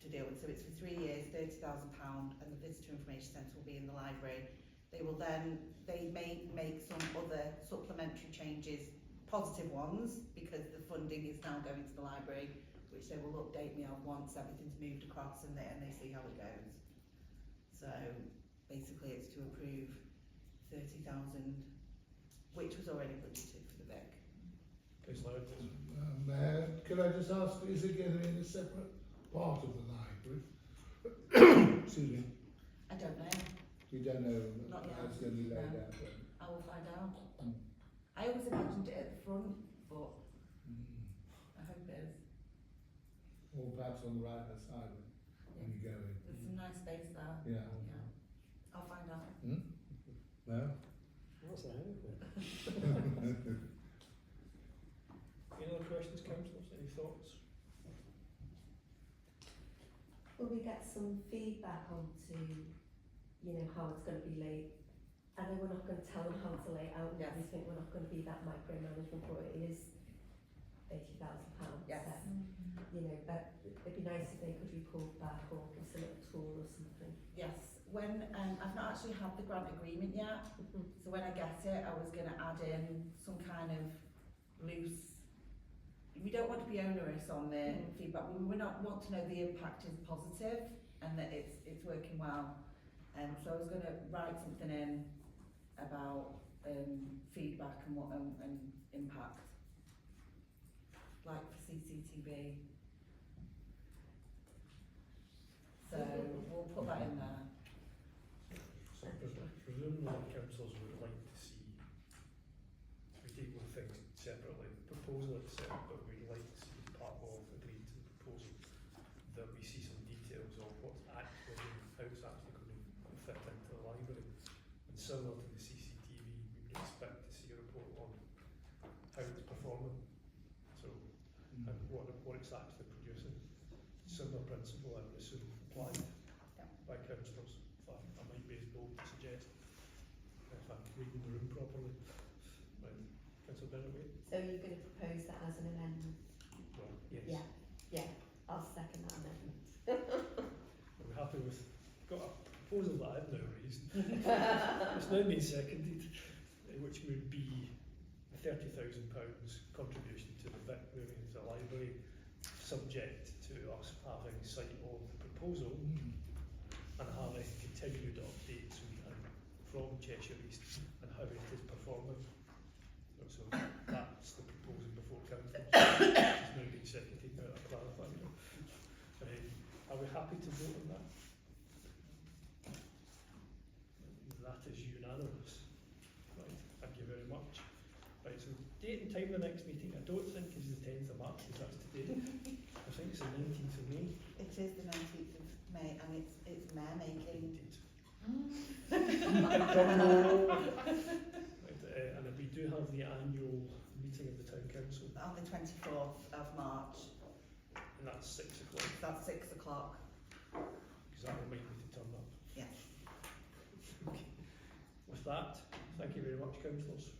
[SPEAKER 4] to deal with. So it's for 3 years, £30,000, and the Visitor Information Centre will be in the library. They will then, they may make some other supplementary changes, positive ones, because the funding is now going to the library, which they will update me on once everything's moved across and they see how it goes. So basically it's to approve 30,000, which was already budgeted for the Vic.
[SPEAKER 1] Councillor Edwards.
[SPEAKER 3] Mayor, could I just ask, is it going to be in a separate part of the library? Excuse me.
[SPEAKER 4] I don't know.
[SPEAKER 3] You don't know
[SPEAKER 4] Not yet.
[SPEAKER 3] how it's going to be laid
[SPEAKER 4] No.
[SPEAKER 3] out? But,
[SPEAKER 4] I will find out. I always imagined it at the front, but I hope it is.
[SPEAKER 3] or perhaps on the right hand side when you go in.
[SPEAKER 4] There's some nice space there.
[SPEAKER 3] Yeah.
[SPEAKER 4] Yeah. I'll find out.
[SPEAKER 3] No?
[SPEAKER 7] What's that?
[SPEAKER 1] Any other questions, councillors? Any thoughts?
[SPEAKER 2] Will we get some feedback onto, you know, how it's going to be laid? I know we're not going to tell them how to lay it out and
[SPEAKER 4] Yes.
[SPEAKER 2] everything, we're not going to be that micromanagement, but it is £80,000.
[SPEAKER 4] Yes.
[SPEAKER 2] You know, but it'd be nice if they could report back or give us a little tour or something.
[SPEAKER 4] Yes. When I've not actually had the grant agreement yet, so when I get it, I was going to add in some kind of loose. We don't want to be onerous on the feedback. We not want to know the impact is positive and that it's working well. So I was going to write something in about feedback and what and impact, like for CCTV. So we'll put that in there.
[SPEAKER 1] So presumably councillors would like to see, we deal with things separately, proposal itself, but we'd like to see part of agreeing to the proposal that we see some details of what's actually, how it's actually going to fit into the library. And similar to the CCTV, we would expect to see a report on how it's performing, so and what it's actually producing. Similar principle, I would assume, applied by councillors. I might be as bold to suggest, if I'm reading the room properly. Right, Councillor Bennett.
[SPEAKER 2] So you're going to propose that as an amendment?
[SPEAKER 1] Well, yes.
[SPEAKER 2] Yeah, I'll second that amendment.
[SPEAKER 1] Are we happy with, got a proposal that I've now raised. It's now been seconded, which would be a £30,000 contribution to the Vic moving into the library, subject to us having sight of the proposal and having continued updates from Cheshire East and how it is performing. So that's the proposal before council. It's now been seconded, now I've clarified it. Are we happy to vote on that? That is unanimous. Right, thank you very much. Right, so date and time of the next meeting, I don't think is the 10th of March, because that's today. I think it's the 19th of May.
[SPEAKER 4] It is the 19th of May, and it's mayor making.
[SPEAKER 1] Right, and we do have the annual meeting of the town council,
[SPEAKER 4] On the 24th of March,
[SPEAKER 1] and that's 6 o'clock.
[SPEAKER 4] that's 6 o'clock.
[SPEAKER 1] Because that will remind me to turn up.
[SPEAKER 4] Yes.
[SPEAKER 1] Okay. With that, thank you very much, councillors.